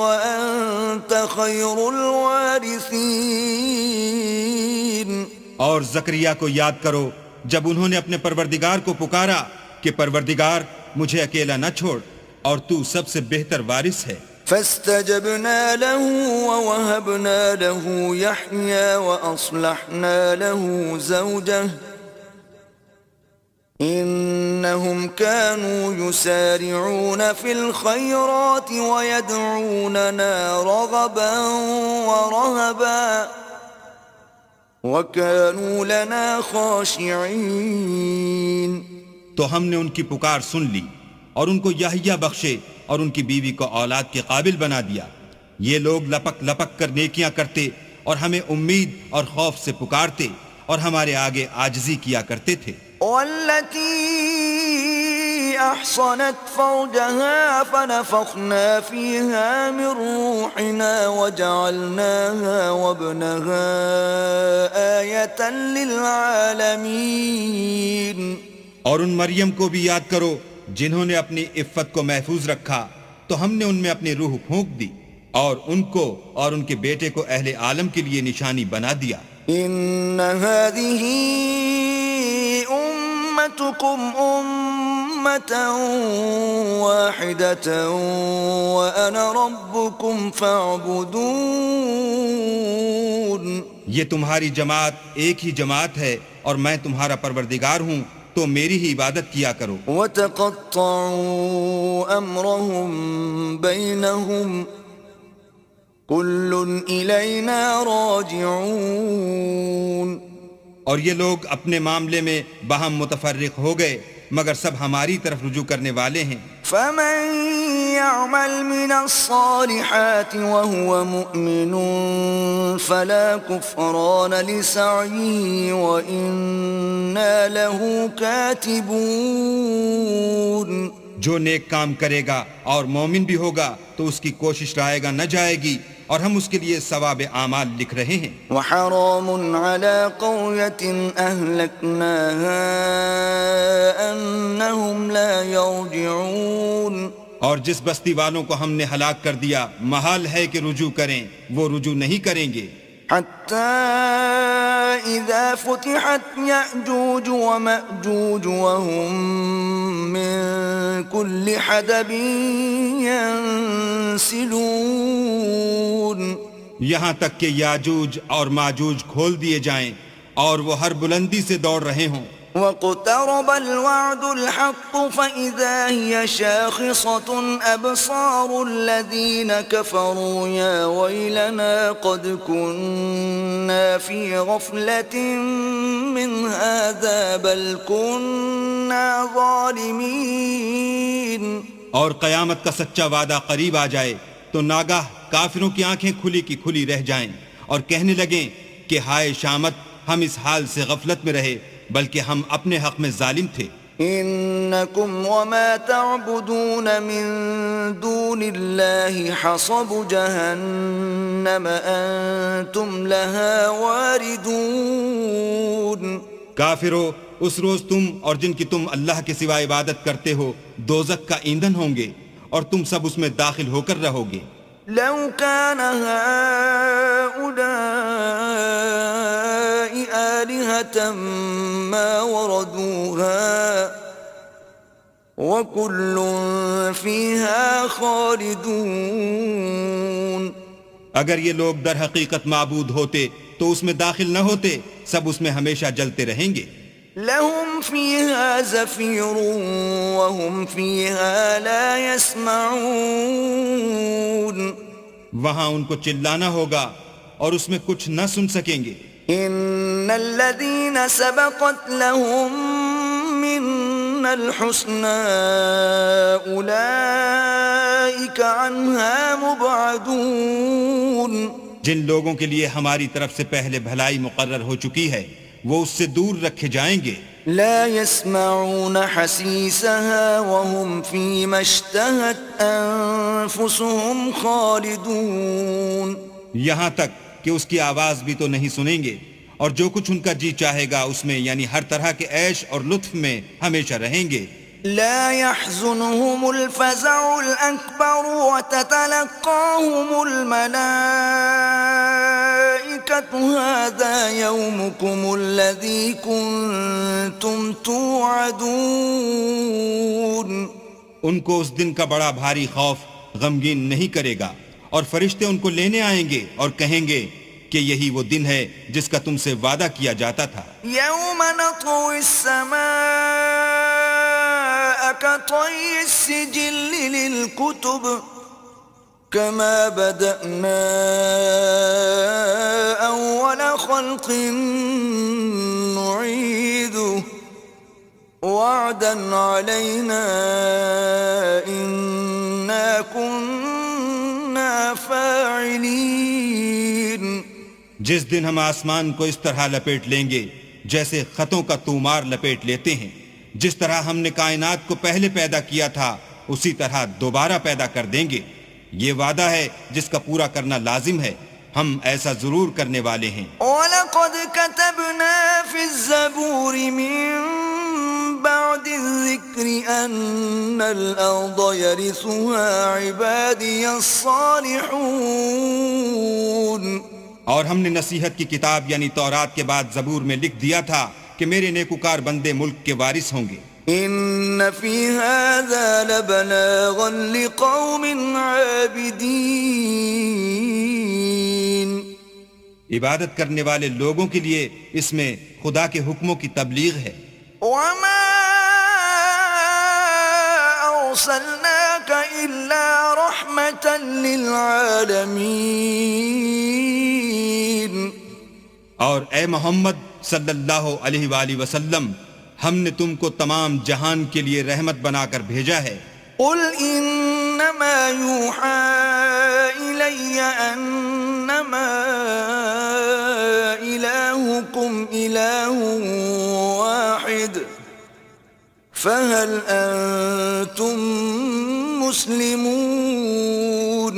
وَأَنْتَ خَيْرُ الْوَارِثِينَ۔ اور زکریا کو یاد کرو جب انہوں نے اپنے پروردگار کو پکارا کہ پروردگار مجھے اکیلا نہ چھوڑ، اور تو سب سے بہتر وارث ہے۔ فاستجبنا له ووهبنا له يحيى وأصلحنا له زوجه إنهم كانوا يسارعون في الخيرات ويدعوننا رغبا ورهبا وكانوا لنا خاشعين۔ تو ہم نے ان کی پکار سن لی اور ان کو یحییٰ بخشے اور ان کی بیوی کو اولاد کے قابل بنا دیا۔ یہ لوگ لپک لپک کر نیکیاں کرتے اور ہمیں امید اور خوف سے پکارتے اور ہمارے آگے عاجزی کیا کرتے تھے۔ والتي أحصنت فرجها فنفخنا فيها من روحنا وجعلناها وابنها آية للعالمين۔ اور ان مریم کو بھی یاد کرو جنہوں نے اپنی عفت کو محفوظ رکھا، تو ہم نے ان میں اپنی روح پھونک دی اور ان کو اور ان کے بیٹے کو اہل عالم کے لیے نشانی بنا دیا۔ ان هذه امتكم امة واحدة وانا ربكم فاعبدون۔ یہ تمہاری جماعت ایک ہی جماعت ہے اور میں تمہارا پروردگار ہوں، تو میری ہی عبادت کیا کرو۔ وَتَقَطَّعُوا أَمْرَهُمْ بَيْنَهُمْ كُلٌّ إِلَيْنَا رَاجِعُونَ۔ اور یہ لوگ اپنے معاملے میں باہم متفرق ہو گئے، مگر سب ہماری طرف رجوع کرنے والے ہیں۔ فَمَن يَعْمَلْ مِنَ الصَّالِحَاتِ وَهُوَ مُؤْمِنٌ فَلَا كُفْرَانَ لِسَعْيِهِ وَإِنَّا لَهُ كَاتِبُونَ۔ جو نیک کام کرے گا اور مومن بھی ہوگا تو اس کی کوشش رائے گا نہ جائے گی، اور ہم اس کے لیے ثواب اعمال لکھ رہے ہیں۔ وحرام على قرية أهلكناها أنهم لا يرجعون۔ اور جس بستی والوں کو ہم نے ہلاک کر دیا محال ہے کہ رجوع کریں، وہ رجوع نہیں کریں گے۔ حتى إذا فتحت يأجوج ومأجوج وهم من كل حدب ينسلون۔ یہاں تک کہ یاجوج اور ماجوج کھول دیے جائیں اور وہ ہر بلندی سے دوڑ رہے ہوں۔ واقترب الوعد الحق فإذا هي شاخصة أبصار الذين كفروا يا ويلنا قد كنا في غفلة من هذا بل كنا ظالمين۔ اور قیامت کا سچا وعدہ قریب آ جائے تو ناگاہ کافروں کی آنکھیں کھلی کی کھلی رہ جائیں اور کہنے لگیں کہ ہائے شامت، ہم اس حال سے غفلت میں رہے بلکہ ہم اپنے حق میں ظالم تھے۔ إنكم وما تعبدون من دون الله حصب جهنم أنتم لها واردون. کافرو، اس روز تم اور جن کی تم اللہ کے سوا عبادت کرتے ہو دوزخ کا ایندھن ہوں گے اور تم سب اس میں داخل ہو کر رہو گے. لو كان هؤلاء آلهة ما وردوها وكل فيها خالدون. اگر یہ لوگ در حقیقت معبود ہوتے تو اس میں داخل نہ ہوتے، سب اس میں ہمیشہ جلتے رہیں گے. لهم فيها زفير وهم فيها لا يسمعون. وہاں ان کو چلانا ہوگا اور اس میں کچھ نہ سن سکیں گے. ان الذين سبقت لهم منا الحسنى اولئك عنها مبعدون. جن لوگوں کے لیے ہماری طرف سے پہلے بھلائی مقرر ہو چکی ہے وہ اس سے دور رکھے جائیں گے. لا يسمعون حسيسها وهم فيما اشتهت أنفسهم خالدون. یہاں تک کہ اس کی آواز بھی تو نہیں سنیں گے اور جو کچھ ان کا جی چاہے گا اس میں یعنی ہر طرح کے عیش اور لطف میں ہمیشہ رہیں گے. لا يحزنهم الفزع الأكبر وتتلقاهم الملائكة هذا يومكم الذي كنتم توعدون. ان کو اس دن کا بڑا بھاری خوف غمگین نہیں کرے گا اور فرشتے ان کو لینے آئیں گے اور کہیں گے کہ یہی وہ دن ہے جس کا تم سے وعدہ کیا جاتا تھا. يوم نطوي السماء كطي السجل للكتب كما بدأنا أول خلق نعيده وعدا علينا إنا كنا فاعلين. جس دن ہم آسمان کو اس طرح لپیٹ لیں گے جیسے خطوں کا تومار لپیٹ لیتے ہیں، جس طرح ہم نے کائنات کو پہلے پیدا کیا تھا اسی طرح دوبارہ پیدا کر دیں گے. یہ وعدہ ہے جس کا پورا کرنا لازم ہے، ہم ایسا ضرور کرنے والے ہیں. وَلَقَدْ كَتَبْنَا فِي الزَّبُورِ مِن بَعْدِ الذِّكْرِ أَنَّ الْأَرْضَ يَرِثُهَا عِبَادِيَ الصَّالِحُونَ. اور ہم نے نصیحت کی کتاب یعنی تورات کے بعد زبور میں لکھ دیا تھا کہ میرے نیکوکار بندے ملک کے وارث ہوں گے. ان فی هذا لبلاغا لقوم عابدین. عبادت کرنے والے لوگوں کے لیے اس میں خدا کے حکموں کی تبلیغ ہے. وما ارسلناك الا رحمة للعالمین. اور اے محمد صلی اللہ علیہ وآلہ وسلم، ہم نے تم کو تمام جہان کے لیے رحمت بنا کر بھیجا ہے. قل انما يوحى الي انما الهكم اله واحد فهل انتم مسلمون.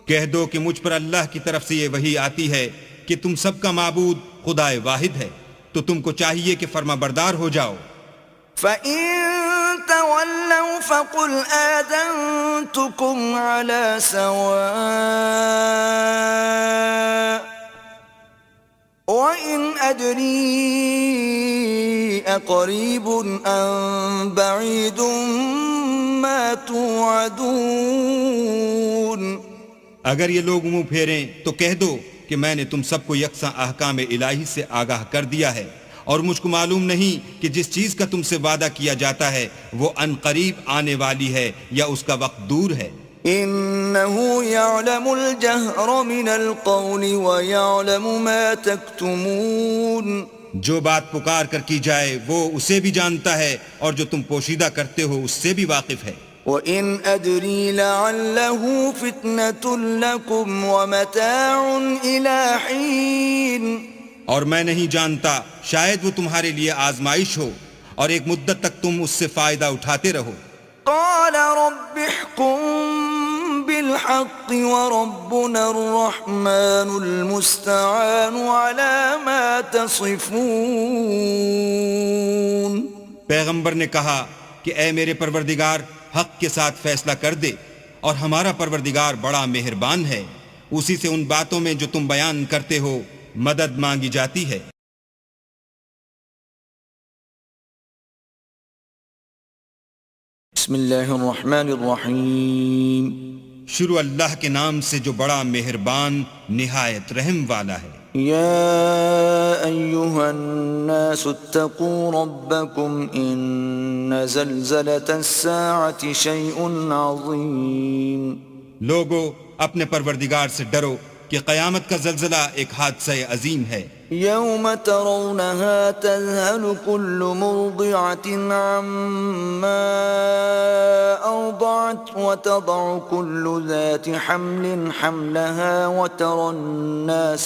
کہہ دو کہ مجھ پر اللہ کی طرف سے یہ وحی آتی ہے کہ تم سب کا معبود خدا واحد ہے، تو تم کو چاہیے کہ فرما بردار ہو جاؤ. فَإِن تَوَلَّوْا فَقُلْ آذَنْتُكُمْ عَلَى سَوَاءٍ وَإِنْ أَدْرِي أَقَرِيبٌ أَمْ بَعِيدٌ مَا تُوعَدُونَ. اگر یہ لوگ منہ پھیریں تو کہہ دو کہ میں نے تم سب کو یکساں احکام الہی سے آگاہ کر دیا ہے اور مجھ کو معلوم نہیں کہ جس چیز کا تم سے وعدہ کیا جاتا ہے وہ ان قریب آنے والی ہے یا اس کا وقت دور ہے. إنه يعلم الجهر من القول ويعلم ما تكتمون. جو بات پکار کر کی جائے وہ اسے بھی جانتا ہے اور جو تم پوشیدہ کرتے ہو اس سے بھی واقف ہے. وَإِنْ أَدْرِي لَعَلَّهُ فِتْنَةٌ لَكُمْ وَمَتَاعٌ إِلَى حِينٍ. اور میں نہیں جانتا، شاید وہ تمہارے لیے آزمائش ہو اور ایک مدت تک تم اس سے فائدہ اٹھاتے رہو۔ قال رب احكم بالحق وربنا الرحمن المستعان على ما تصفون۔ پیغمبر نے کہا کہ اے میرے پروردگار حق کے ساتھ فیصلہ کر دے، اور ہمارا پروردگار بڑا مہربان ہے، اسی سے ان باتوں میں جو تم بیان کرتے ہو مدد مانگی جاتی ہے۔ بسم اللہ الرحمن الرحیم۔ شروع اللہ کے نام سے جو بڑا مہربان نہایت رحم والا ہے۔ یا ایہا الناس اتقوا ربکم ان زلزلة الساعة شیء عظیم۔ لوگو اپنے پروردگار سے ڈرو کہ قیامت کا زلزلہ ایک حادثہ عظیم ہے۔ یوم ترونها تذهل كل مرضعة عما أرضعت وتضع كل ذات حمل حملها وترى الناس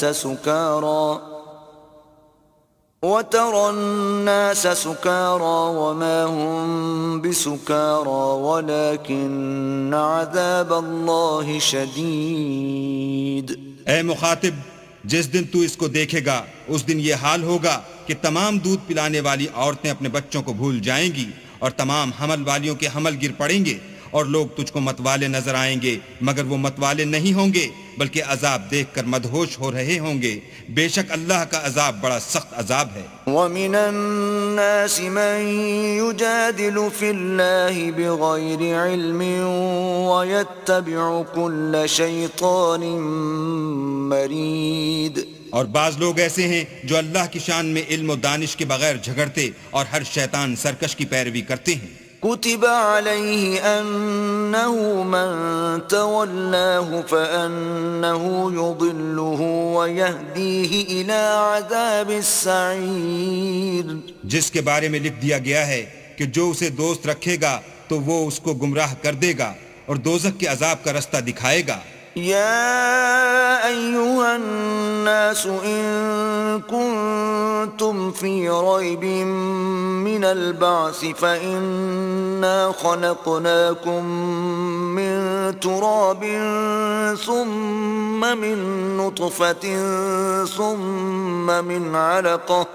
سكارى وما هم بسكارى ولكن عذاب الله شديد۔ اے مخاطب، جس دن تو اس کو دیکھے گا اس دن یہ حال ہوگا کہ تمام دودھ پلانے والی عورتیں اپنے بچوں کو بھول جائیں گی، اور تمام حمل والیوں کے حمل گر پڑیں گے، اور لوگ تجھ کو متوالے نظر آئیں گے مگر وہ متوالے نہیں ہوں گے بلکہ عذاب دیکھ کر مدہوش ہو رہے ہوں گے۔ بے شک اللہ کا عذاب بڑا سخت عذاب ہے۔ وَمِنَ النَّاسِ مَن يُجَادِلُ فِي اللَّهِ بِغَيْرِ عِلْمٍ وَيَتَّبِعُ كُلَّ شَيْطَانٍ مَرِيدٍ۔ اور بعض لوگ ایسے ہیں جو اللہ کی شان میں علم و دانش کے بغیر جھگڑتے اور ہر شیطان سرکش کی پیروی کرتے ہیں۔ كتب عليه أنه من تولاه فأنه يضله ويهديه إلى عذاب السعير۔ جس کے بارے میں لکھ دیا گیا ہے کہ جو اسے دوست رکھے گا تو وہ اس کو گمراہ کر دے گا اور دوزخ کے عذاب کا رستہ دکھائے گا۔ يا أيها الناس إن كنتم في ريب من البعث فإنا خلقناكم من تراب ثم من نطفة ثم من علقة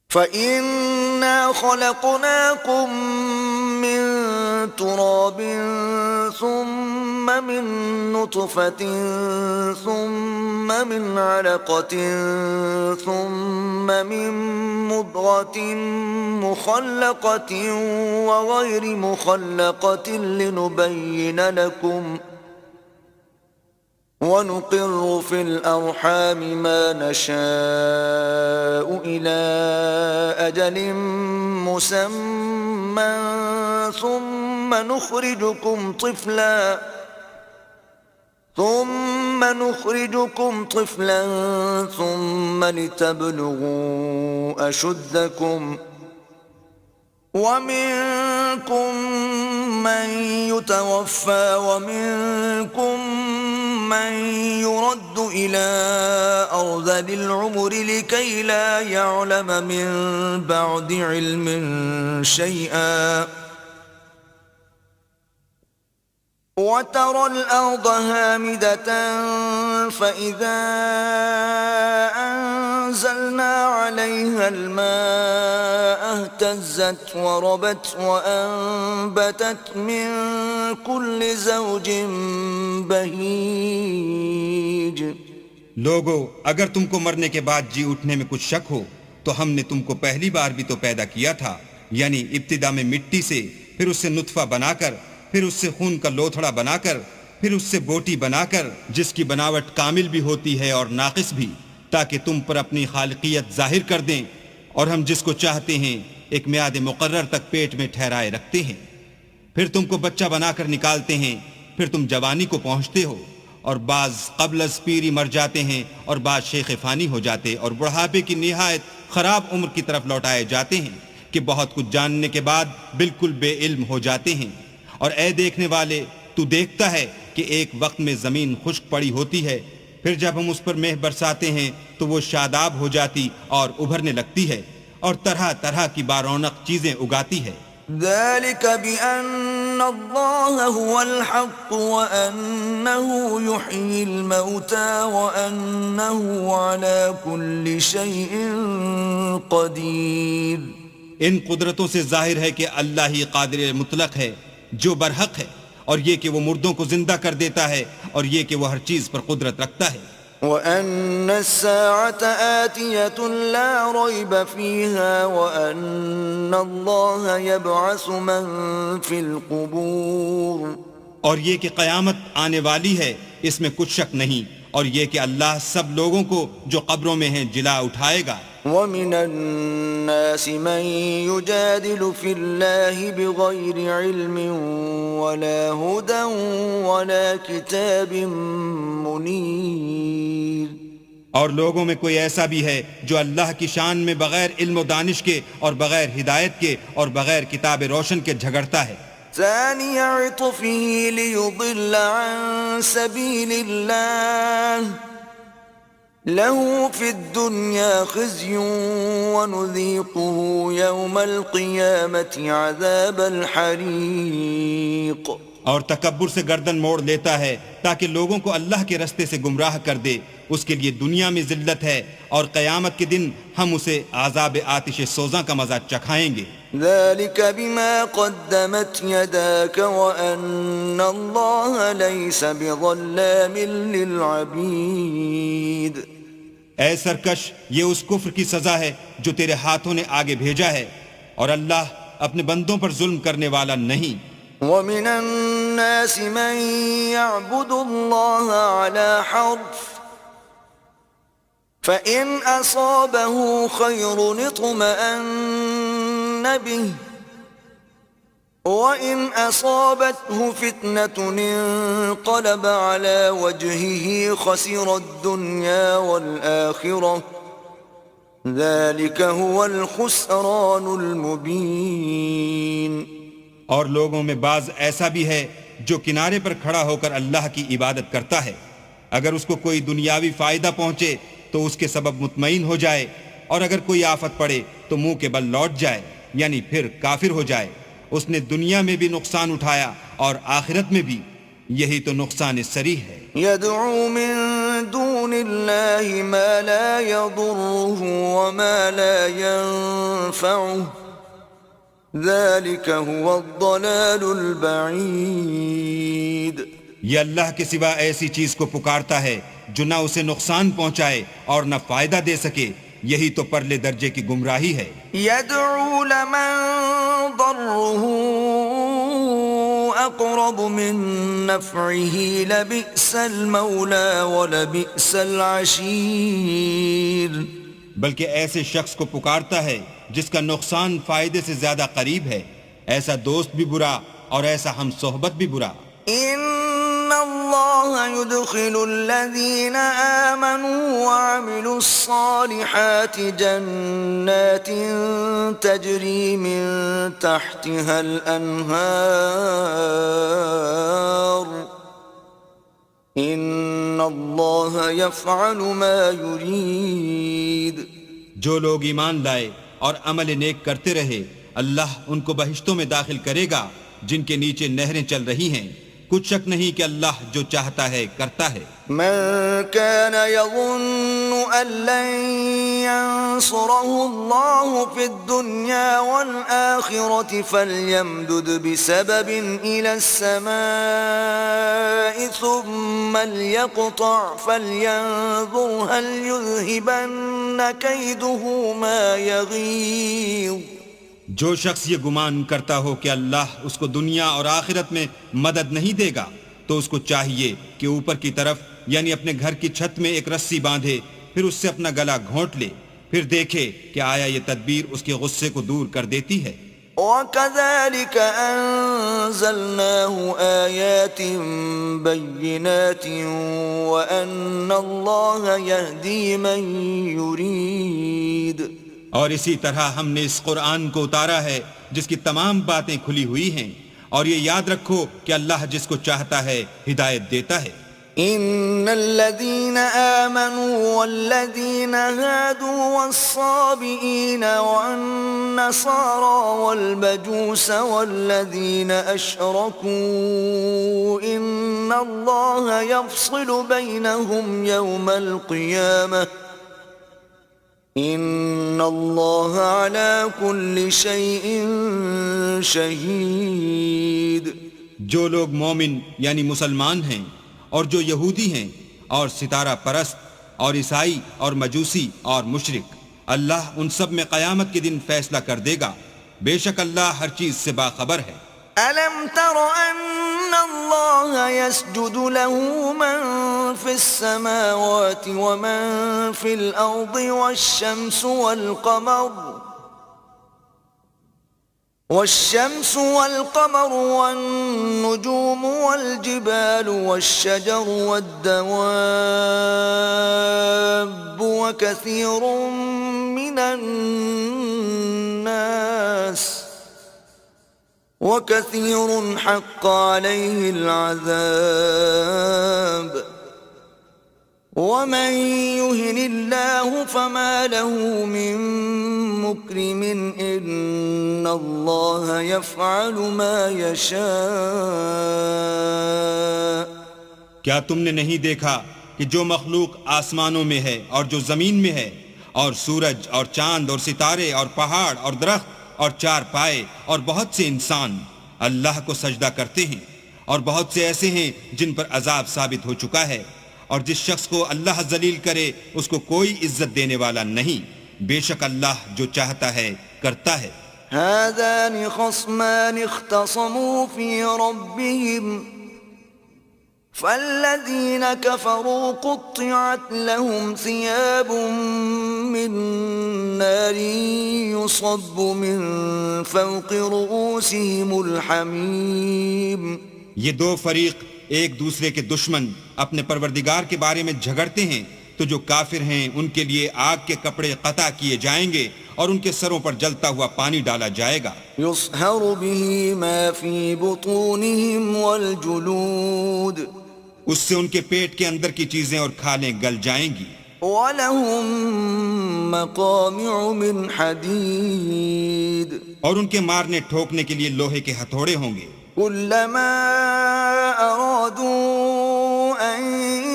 فإنا خلقناكم من تراب ثم من نطفة ثم من علقة ثم من مضغة مخلقة وغير مخلقة لنبين لكم ونقر في الأرحام ما نشاء إلى أجل مسمى ثم نخرجكم طفلا ثم لتبلغوا أشدكم ومنكم من يتوفى ومنكم من يرد إلى أرذل العمر لكي لا يعلم من بعد علم شيئا وترى الأرض هامدة فإذا أنزلنا عليها الماء اهتزت وربت وأنبتت من كل زوج بهيج۔ لوگو اگر تم کو مرنے کے بعد جی اٹھنے میں کچھ شک ہو تو ہم نے تم کو پہلی بار بھی تو پیدا کیا تھا، یعنی ابتدا میں مٹی سے، پھر اس سے نطفہ بنا کر، پھر اس سے خون کا لوتھڑا بنا کر، پھر اس سے بوٹی بنا کر، جس کی بناوٹ کامل بھی ہوتی ہے اور ناقص بھی، تاکہ تم پر اپنی خالقیت ظاہر کر دیں، اور ہم جس کو چاہتے ہیں ایک میعاد مقرر تک پیٹ میں ٹھہرائے رکھتے ہیں، پھر تم کو بچہ بنا کر نکالتے ہیں، پھر تم جوانی کو پہنچتے ہو، اور بعض قبل از پیری مر جاتے ہیں اور بعض شیخ فانی ہو جاتے اور بڑھاپے کی نہایت خراب عمر کی طرف لوٹائے جاتے ہیں کہ بہت کچھ جاننے کے بعد بالکل بے علم ہو جاتے ہیں۔ اور اے دیکھنے والے، تو دیکھتا ہے کہ ایک وقت میں زمین خشک پڑی ہوتی ہے، پھر جب ہم اس پر مہ برساتے ہیں تو وہ شاداب ہو جاتی اور ابھرنے لگتی ہے اور طرح طرح کی بارونق چیزیں اگاتی ہے۔ ذلك بأن الله هو الحق وأنه يحيي الموتى وأنه على كل شيء قدير۔ ان قدرتوں سے ظاہر ہے کہ اللہ ہی قادر مطلق ہے جو برحق ہے، اور یہ کہ وہ مردوں کو زندہ کر دیتا ہے، اور یہ کہ وہ ہر چیز پر قدرت رکھتا ہے۔ وَأَنَّ السَّاعَةَ آتِيَةٌ لَا رَيْبَ فِيهَا وَأَنَّ اللَّهَ يَبْعَثُ مَن فِي الْقُبُورِ، اور یہ کہ قیامت آنے والی ہے اس میں کچھ شک نہیں، اور یہ کہ اللہ سب لوگوں کو جو قبروں میں ہیں جلا اٹھائے گا۔ وَمِنَ النَّاسِ مَن يُجَادِلُ فِي اللَّهِ بِغَيْرِ عِلْمٍ وَلَا هُدًى وَلَا كِتَابٍ مُنِيرٍ، اور لوگوں میں کوئی ایسا بھی ہے جو اللہ کی شان میں بغیر علم و دانش کے اور بغیر ہدایت کے اور بغیر کتاب روشن کے جھگڑتا ہے۔ ثاني عطفه ليضل عن سبيل الله له في الدنيا خزي ونذيقه يوم القيامة عذاب الحريق۔ اور تکبر سے گردن موڑ لیتا ہے تاکہ لوگوں کو اللہ کے رستے سے گمراہ کر دے، اس کے لیے دنیا میں ذلت ہے اور قیامت کے دن ہم اسے عذاب آتش سوزاں کا مزہ چکھائیں گے۔ ذلك بما قدمت يداك وأن الله ليس بظلام للعبيد۔ اے سرکش، یہ اس کفر کی سزا ہے جو تیرے ہاتھوں نے آگے بھیجا ہے، اور اللہ اپنے بندوں پر ظلم کرنے والا نہیں۔ وَمِنَ النَّاسِ مَن يَعْبُدُ اللَّهَ عَلَى حَرْفٍ فَإِنْ أَصَابَهُ خَيْرٌ اطْمَأَنَّ بِهِ وَإِنْ أَصَابَتْهُ فِتْنَةٌ انقَلَبَ عَلَى وَجْهِهِ خَسِرَ الدُّنْيَا وَالْآخِرَةَ ذَلِكَ هُوَ الْخُسْرَانُ الْمُبِينُ۔ اور لوگوں میں بعض ایسا بھی ہے جو کنارے پر کھڑا ہو کر اللہ کی عبادت کرتا ہے، اگر اس کو کوئی دنیاوی فائدہ پہنچے تو اس کے سبب مطمئن ہو جائے، اور اگر کوئی آفت پڑے تو منہ کے بل لوٹ جائے، یعنی پھر کافر ہو جائے۔ اس نے دنیا میں بھی نقصان اٹھایا اور آخرت میں بھی، یہی تو نقصان صریح ہے۔ يدعو من دون الله ما لا يضره وما لا ينفعه ذلك هو الضلال البعید۔ یہ اللہ کے سوا ایسی چیز کو پکارتا ہے جو نہ اسے نقصان پہنچائے اور نہ فائدہ دے سکے، یہی تو پرلے درجے کی گمراہی ہے۔ يدعو لمن ضره اقرب من نفعه لبئس المولى ولبئس العشیر۔ بلکہ ایسے شخص کو پکارتا ہے جس کا نقصان فائدے سے زیادہ قریب ہے، ایسا دوست بھی برا اور ایسا ہم صحبت بھی برا۔ ان اللہ يدخل الذین آمنوا وعملوا الصالحات جنات تجری من تحتها الانہار ان اللہ یفعل ما یرید۔ جو لوگ ایمان لائے اور عمل نیک کرتے رہے، اللہ ان کو بہشتوں میں داخل کرے گا جن کے نیچے نہریں چل رہی ہیں، کچھ شک نہیں کہ اللہ جو چاہتا ہے کرتا ہے۔ من كان يظن أن لن ينصره الله في الدنيا والآخرة فليمدد بسبب إلى السماء ثم ليقطع فلينظر هل يذهبن كيده ما يغيظ۔ جو شخص یہ گمان کرتا ہو کہ اللہ اس کو دنیا اور آخرت میں مدد نہیں دے گا تو اس کو چاہیے کہ اوپر کی طرف یعنی اپنے گھر کی چھت میں ایک رسی باندھے، پھر اس سے اپنا گلا گھونٹ لے، پھر دیکھے کہ آیا یہ تدبیر اس کے غصے کو دور کر دیتی ہے۔ وَكَذَلِكَ أَنزَلْنَاهُ آيَاتٍ بَيِّنَاتٍ وَأَنَّ اللَّهَ يَهْدِي مَن يُرِيدُ۔ اور اسی طرح ہم نے اس قرآن کو اتارا ہے جس کی تمام باتیں کھلی ہوئی ہیں، اور یہ یاد رکھو کہ اللہ جس کو چاہتا ہے ہدایت دیتا ہے۔ إن الذين آمنوا والذين هادوا والصابئين والنصارى والمجوس والذين أشركوا إن الله يفصل بينهم يوم القيامة إن الله على كل شيء شهيد. جو لوگ مومن یعنی مسلمان ہیں اور جو یہودی ہیں اور ستارہ پرست اور عیسائی اور مجوسی اور مشرک، اللہ ان سب میں قیامت کے دن فیصلہ کر دے گا. بے شک اللہ ہر چیز سے باخبر ہے. أَلَمْ تَرَ أَنَّ اللَّهَ يَسْجُدُ لَهُ مَن فِي السَّمَاوَاتِ وَمَن فِي الْأَرْضِ والشمس والقمر والنجوم والجبال والشجر والدواب وكثير حق عليه العذاب ومن يهن الله فما له من مكرم إن الله يفعل ما يشاء. کیا تم نے نہیں دیکھا کہ جو مخلوق آسمانوں میں ہے اور جو زمین میں ہے، اور سورج اور چاند اور ستارے اور پہاڑ اور درخت اور چار پائے اور بہت سے انسان اللہ کو سجدہ کرتے ہیں، اور بہت سے ایسے ہیں جن پر عذاب ثابت ہو چکا ہے، اور جس شخص کو اللہ ذلیل کرے اس کو کوئی عزت دینے والا نہیں. بے شک اللہ جو چاہتا ہے کرتا ہے. هذان خصمان اختصموا في ربهم فالذين كفروا قطعت لهم ثياب من نار يصب من فوق رؤوسهم الحميم. یہ دو فریق ایک دوسرے کے دشمن اپنے پروردگار کے بارے میں جھگڑتے ہیں، تو جو کافر ہیں ان کے لیے آگ کے کپڑے قطع کیے جائیں گے اور ان کے سروں پر جلتا ہوا پانی ڈالا جائے گا. يصهر به ما في بطونهم والجلود. اس سے ان کے پیٹ کے اندر کی چیزیں اور کھالیں گل جائیں گی. وَلَهُم مَّقَامِعُ مِنْ حَدِيدٍ. اور ان کے مارنے ٹھوکنے کے لیے لوہے کے ہتھوڑے ہوں گے. كلما أرادوا أن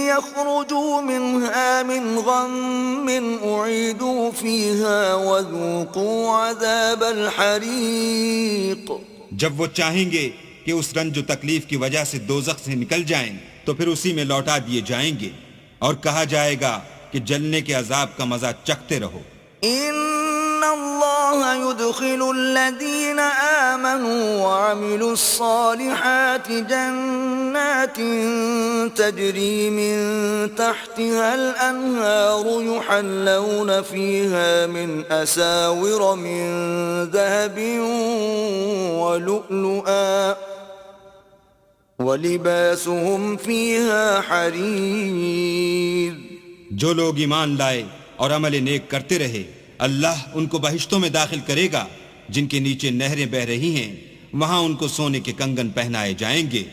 يخرجوا منها من غم أعيدوا فيها وذوقوا عذاب الحريق. جب وہ چاہیں گے کہ اس رنج و تکلیف کی وجہ سے دوزخ سے نکل جائیں تو پھر اسی میں لوٹا دیے جائیں گے، اور کہا جائے گا کہ جلنے کے عذاب کا مزہ چکھتے رہو. إن الله يدخل الذين آمنوا وعملوا الصالحات جنات تجري من تحتها الأنهار يحلون فيها من أساور من ذهب ولؤلؤا ولباسهم فيها حرير. جو لوگ ایمان لائے اور عمل نیک کرتے رہے اللہ ان کو بہشتوں میں داخل کرے گا جن کے نیچے نہریں بہ رہی ہیں، وہاں ان کو سونے کے کنگن پہنائے جائیں گے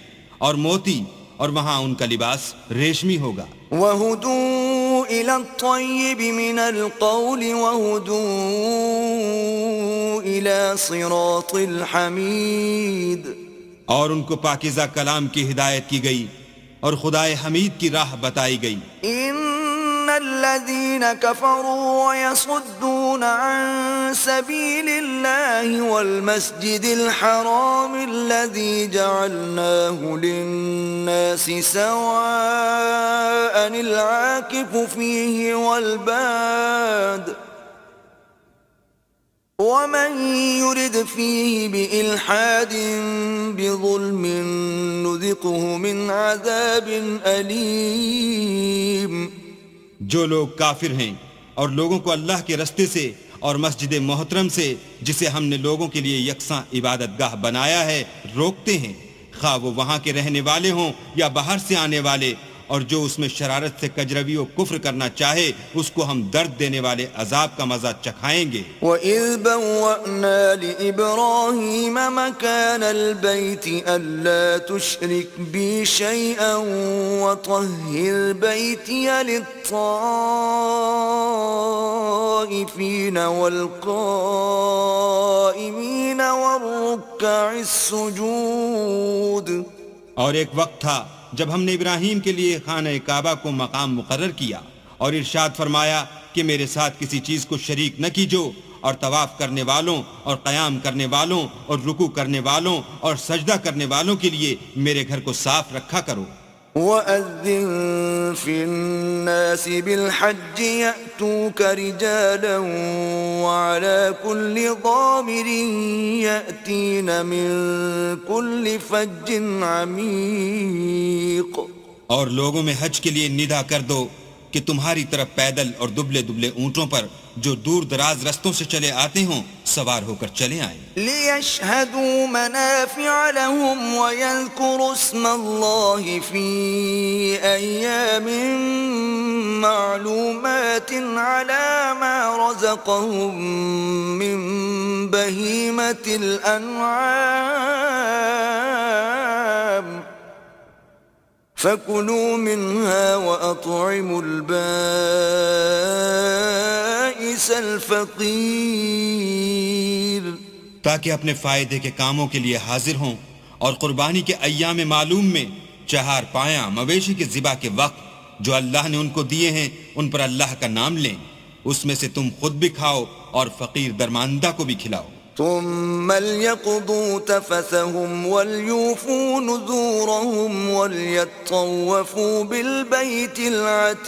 اور موتی، اور وہاں ان کا لباس ریشمی ہوگا. وَهُدُوا إِلَى الطَّيِّبِ مِنَ الْقَوْلِ وَهُدُوا إِلَى صِرَاطِ الْحَمِيدِ. اور ان کو پاکیزہ کلام کی ہدایت کی گئی اور خدائے حمید کی راہ بتائی گئی. الذين كفروا ويصدون عن سبيل الله والمسجد الحرام الذي جعلناه للناس سواء العاكف فيه والباد ومن يرد فيه بإلحاد بظلم نذقه من عذاب أليم. جو لوگ کافر ہیں اور لوگوں کو اللہ کے رستے سے اور مسجد محترم سے جسے ہم نے لوگوں کے لیے یکساں عبادت گاہ بنایا ہے روکتے ہیں، خواہ وہ وہاں کے رہنے والے ہوں یا باہر سے آنے والے، اور جو اس میں شرارت سے کجروی و کفر کرنا چاہے اس کو ہم درد دینے والے عذاب کا مزہ چکھائیں گے۔ وَإِذْ بَوَّأْنَا لِإِبْرَاهِيمَ مَكَانَ الْبَيْتِ أَلَّا تُشْرِكْ بِي شَيْئًا وَطَهِّرْ بَيْتِيَ لِلطَّائِفِينَ وَالْقَائِمِينَ وَالرُّكَّعِ السُّجُودِ۔ اور ایک وقت تھا جب ہم نے ابراہیم کے لیے خانہ کعبہ کو مقام مقرر کیا اور ارشاد فرمایا کہ میرے ساتھ کسی چیز کو شریک نہ کیجو، اور طواف کرنے والوں اور قیام کرنے والوں اور رکوع کرنے والوں اور سجدہ کرنے والوں کے لیے میرے گھر کو صاف رکھا کرو۔ وَأَذِّن فِي النَّاسِ بِالْحَجِّ يَأْتُوكَ رِجَالًا وَعَلَى كُلِّ ضَامِرٍ يَأْتِينَ مِن كُلِّ فَجٍّ عَمِيقٍ۔ اور لوگوں میں حج کے لیے ندا کر دو کہ تمہاری طرف پیدل اور دبلے دبلے اونٹوں پر جو دور دراز رستوں سے چلے آتے ہوں سوار ہو کر چلے آئیں۔ لِيَشْهَدُوا مَنَافِعَ لَهُمْ وَيَذْكُرُوا اسْمَ اللَّهِ فِي أَيَّامٍ مَّعْلُومَاتٍ عَلَى مَا رَزَقَهُم مِّن بَهِيمَةِ الْأَنْعَامِ فَكُلُوا مِنْهَا وَأَطْعِمُوا الْبَائِسَ الْفَقِيرَ، تاکہ اپنے فائدے کے کاموں کے لیے حاضر ہوں اور قربانی کے ایام معلوم میں چہار پایاں مویشی کے ذبح کے وقت جو اللہ نے ان کو دیے ہیں ان پر اللہ کا نام لیں، اس میں سے تم خود بھی کھاؤ اور فقیر درماندہ کو بھی کھلاؤ۔ ثم ليقضوا تفثهم وليوفوا نذورهم وليطوفوا بالبيت العتيق۔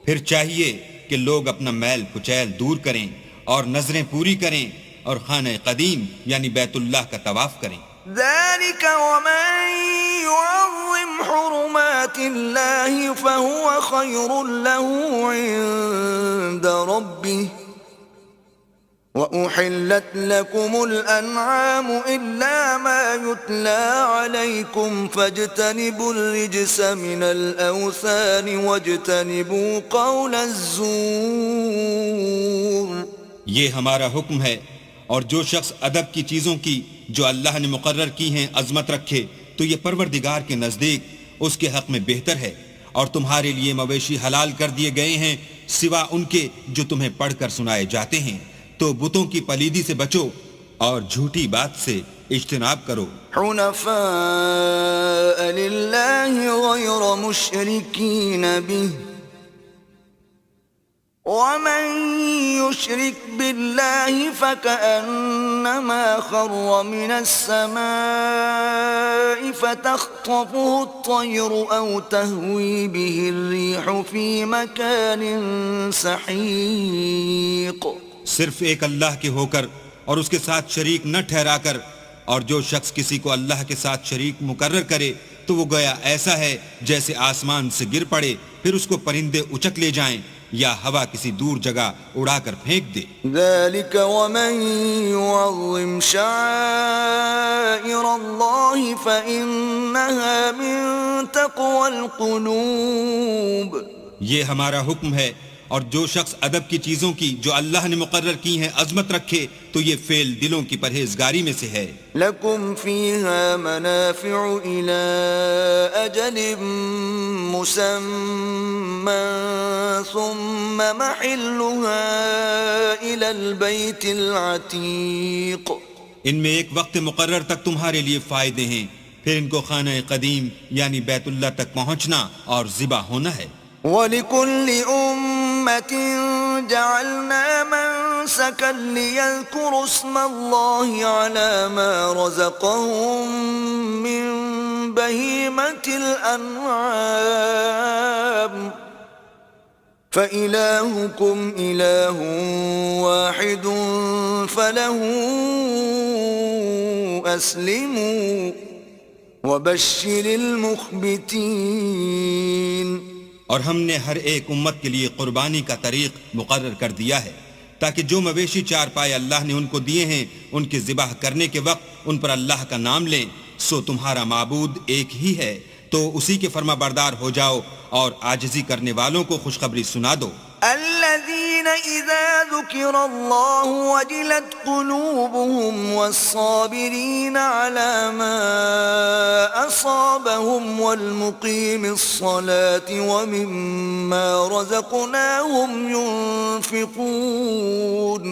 پھر چاہیے کہ لوگ اپنا میل کچیل دور کریں اور نظریں پوری کریں اور خانہ قدیم یعنی بیت اللہ کا طواف کریں۔ ذلك ومن يعظم حرمات الله فهو خير له عند ربه وأحلت لكم الأنعام إلا ما يتلى عليكم فاجتنبوا الرجس من الأوثان واجتنبوا قول الزور۔ یہ ہمارا حکم ہے، اور جو شخص ادب کی چیزوں کی جو اللہ نے مقرر کی ہیں عظمت رکھے تو یہ پروردگار کے نزدیک اس کے حق میں بہتر ہے، اور تمہارے لیے مویشی حلال کر دیے گئے ہیں سوا ان کے جو تمہیں پڑھ کر سنائے جاتے ہیں، تو بتوں کی پلیدی سے بچو اور جھوٹی بات سے اجتناب کرو۔ حنفاء للہ غیر مشرکین بہ ومن يشرك بالله فكأنما خر من السماء فتخطفه الطير أو تهوي به الريح في مكان سحيق۔ صرف ایک اللہ کے ہو کر اور اس کے ساتھ شریک نہ ٹھہرا کر، اور جو شخص کسی کو اللہ کے ساتھ شریک مقرر کرے تو وہ گویا ایسا ہے جیسے آسمان سے گر پڑے پھر اس کو پرندے اچک لے جائیں یا ہوا کسی دور جگہ اڑا کر پھینک دے۔ ذلك ومن يعظم شعائر الله فإنها من تقوى القلوب۔ یہ ہمارا حکم ہے، اور جو شخص ادب کی چیزوں کی جو اللہ نے مقرر کی ہیں عظمت رکھے تو یہ فعل دلوں کی پرہیزگاری میں سے ہے۔ لكم فيها منافع إلى أجل مسمى ثم محلها إلى البيت العتيق۔ ان میں ایک وقت مقرر تک تمہارے لیے فائدے ہیں، پھر ان کو خانہ قدیم یعنی بیت اللہ تک پہنچنا اور ذبح ہونا ہے۔ وَلِكُلِّ أُمَّةٍ جَعَلْنَا مَنسَكًا لِيَذْكُرُوا اسْمَ اللَّهِ عَلَى مَا رَزَقَهُم مِّن بَهِيمَةِ الْأَنْعَامِ فَإِلَٰهُكُمْ إِلَٰهٌ وَاحِدٌ فَلَهُ أَسْلِمُوا وَبَشِّرِ الْمُخْبِتِينَ۔ اور ہم نے ہر ایک امت کے لیے قربانی کا طریق مقرر کر دیا ہے تاکہ جو مویشی چار پائے اللہ نے ان کو دیے ہیں ان کے ذبح کرنے کے وقت ان پر اللہ کا نام لیں، سو تمہارا معبود ایک ہی ہے، تو اسی کے فرما بردار ہو جاؤ اور عاجزی کرنے والوں کو خوشخبری سنا دو. الذين إذا ذكر الله وجلت قلوبهم والصابرين على ما أصابهم والمقيم الصلاة ومما رزقناهم ينفقون.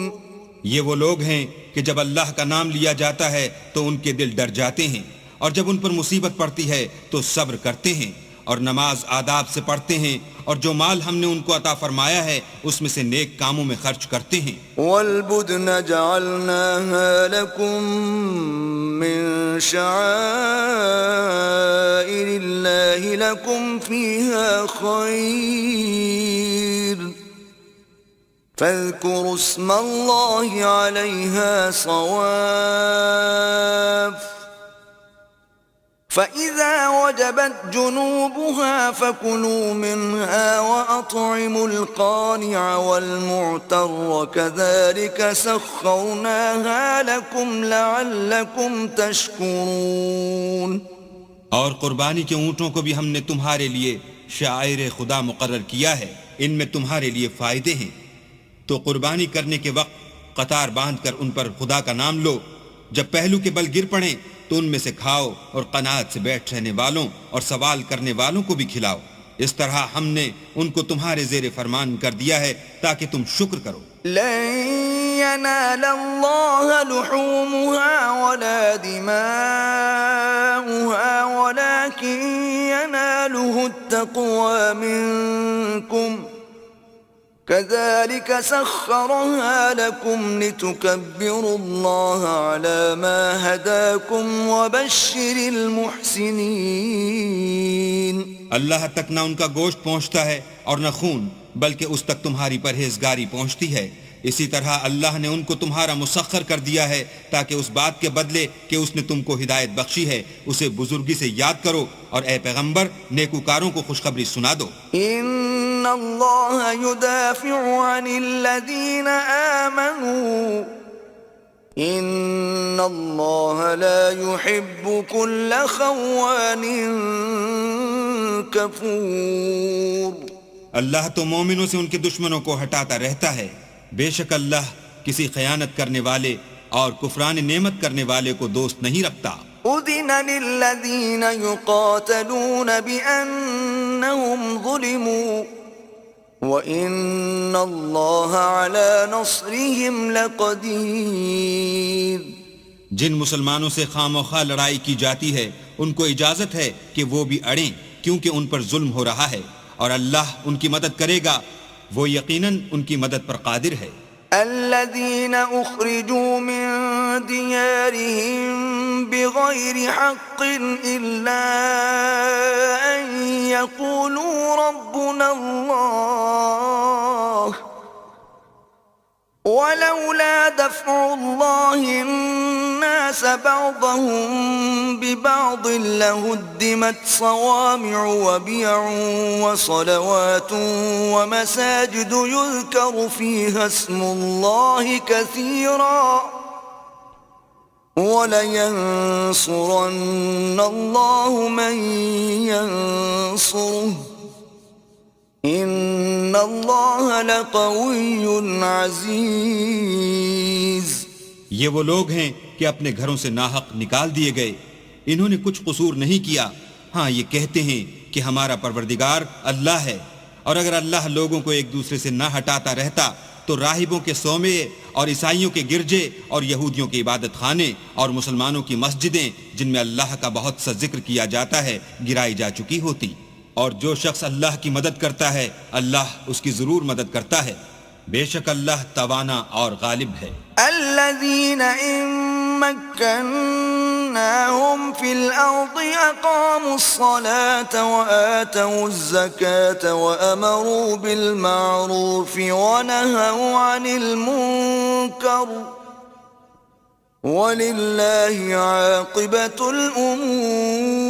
یہ وہ لوگ ہیں کہ جب اللہ کا نام لیا جاتا ہے تو ان کے دل ڈر جاتے ہیں، اور جب ان پر مصیبت پڑتی ہے تو صبر کرتے ہیں، اور نماز آداب سے پڑھتے ہیں، اور جو مال ہم نے ان کو عطا فرمایا ہے اس میں سے نیک کاموں میں خرچ کرتے ہیں. والبدن جعلناها لكم من شعائر الله لكم فيها خير فاذكروا اسم الله عليها صواف فإذا وجبت جنوبها فكلوا منها وأطعموا القانع والمعتر كذلك سخرناها لكم لعلكم تشكرون. اور قربانی کے اونٹوں کو بھی ہم نے تمہارے لیے شعائر خدا مقرر کیا ہے، ان میں تمہارے لیے فائدے ہیں. تو قربانی کرنے کے وقت قطار باندھ کر ان پر خدا کا نام لو، جب پہلو کے بل گر پڑیں تو ان میں سے کھاؤ، اور قناعت سے بیٹھ رہنے والوں اور سوال کرنے والوں کو بھی کھلاؤ. اس طرح ہم نے ان کو تمہارے زیر فرمان کر دیا ہے تاکہ تم شکر کرو. لن ينال الله لحومها ولا دماؤها ولكن يناله التقوى منكم كذلك سخرها لكم لتكبروا الله على ما هداكم وبشر المحسنين. اللہ تک نہ ان کا گوشت پہنچتا ہے اور نہ خون، بلکہ اس تک تمہاری پرہیزگاری پہنچتی ہے. اسی طرح اللہ نے ان کو تمہارا مسخر کر دیا ہے تاکہ اس بات کے بدلے کہ اس نے تم کو ہدایت بخشی ہے اسے بزرگی سے یاد کرو، اور اے پیغمبر نیکوکاروں کو خوشخبری سنا دو. ان اللہ يدافع عن الذین آمنوا ان اللہ لا يحب كل خوان کفور. اللہ تو مومنوں سے ان کے دشمنوں کو ہٹاتا رہتا ہے، بے شک اللہ کسی خیانت کرنے والے اور کفران نعمت کرنے والے کو دوست نہیں رکھتا. اذن للذین یقاتلون بأنہم ظلموا وَإِنَّ اللَّهَ عَلَى نَصْرِهِمْ لَقَدِيرٌ. جن مسلمانوں سے خواہ لڑائی کی جاتی ہے ان کو اجازت ہے کہ وہ بھی اڑیں، کیونکہ ان پر ظلم ہو رہا ہے، اور اللہ ان کی مدد کرے گا، وہ یقیناً ان کی مدد پر قادر ہے. الذين أخرجوا من ديارهم بغير حق إلا أن يقولوا ربنا الله ولولا دفع الله الناس بعضهم ببعض لهدمت صوامع وبيع وصلوات ومساجد يذكر فيها اسم الله كثيرا ولينصرن الله من ينصره ان اللہ لقوی عزیز. یہ وہ لوگ ہیں کہ اپنے گھروں سے ناحق نکال دیے گئے، انہوں نے کچھ قصور نہیں کیا، ہاں یہ کہتے ہیں کہ ہمارا پروردگار اللہ ہے، اور اگر اللہ لوگوں کو ایک دوسرے سے نہ ہٹاتا رہتا تو راہبوں کے صومعے اور عیسائیوں کے گرجے اور یہودیوں کے عبادت خانے اور مسلمانوں کی مسجدیں جن میں اللہ کا بہت سا ذکر کیا جاتا ہے گرائی جا چکی ہوتی. اور جو شخص اللہ کی مدد کرتا ہے اللہ اس کی ضرور مدد کرتا ہے، بے شک اللہ توانا اور غالب ہے. الذین ان مکناہم فی الارض اقاموا الصلاة وآتوا الزکاة وامروا بالمعروف ونہوا عن المنکر وللہ عاقبۃ الامور.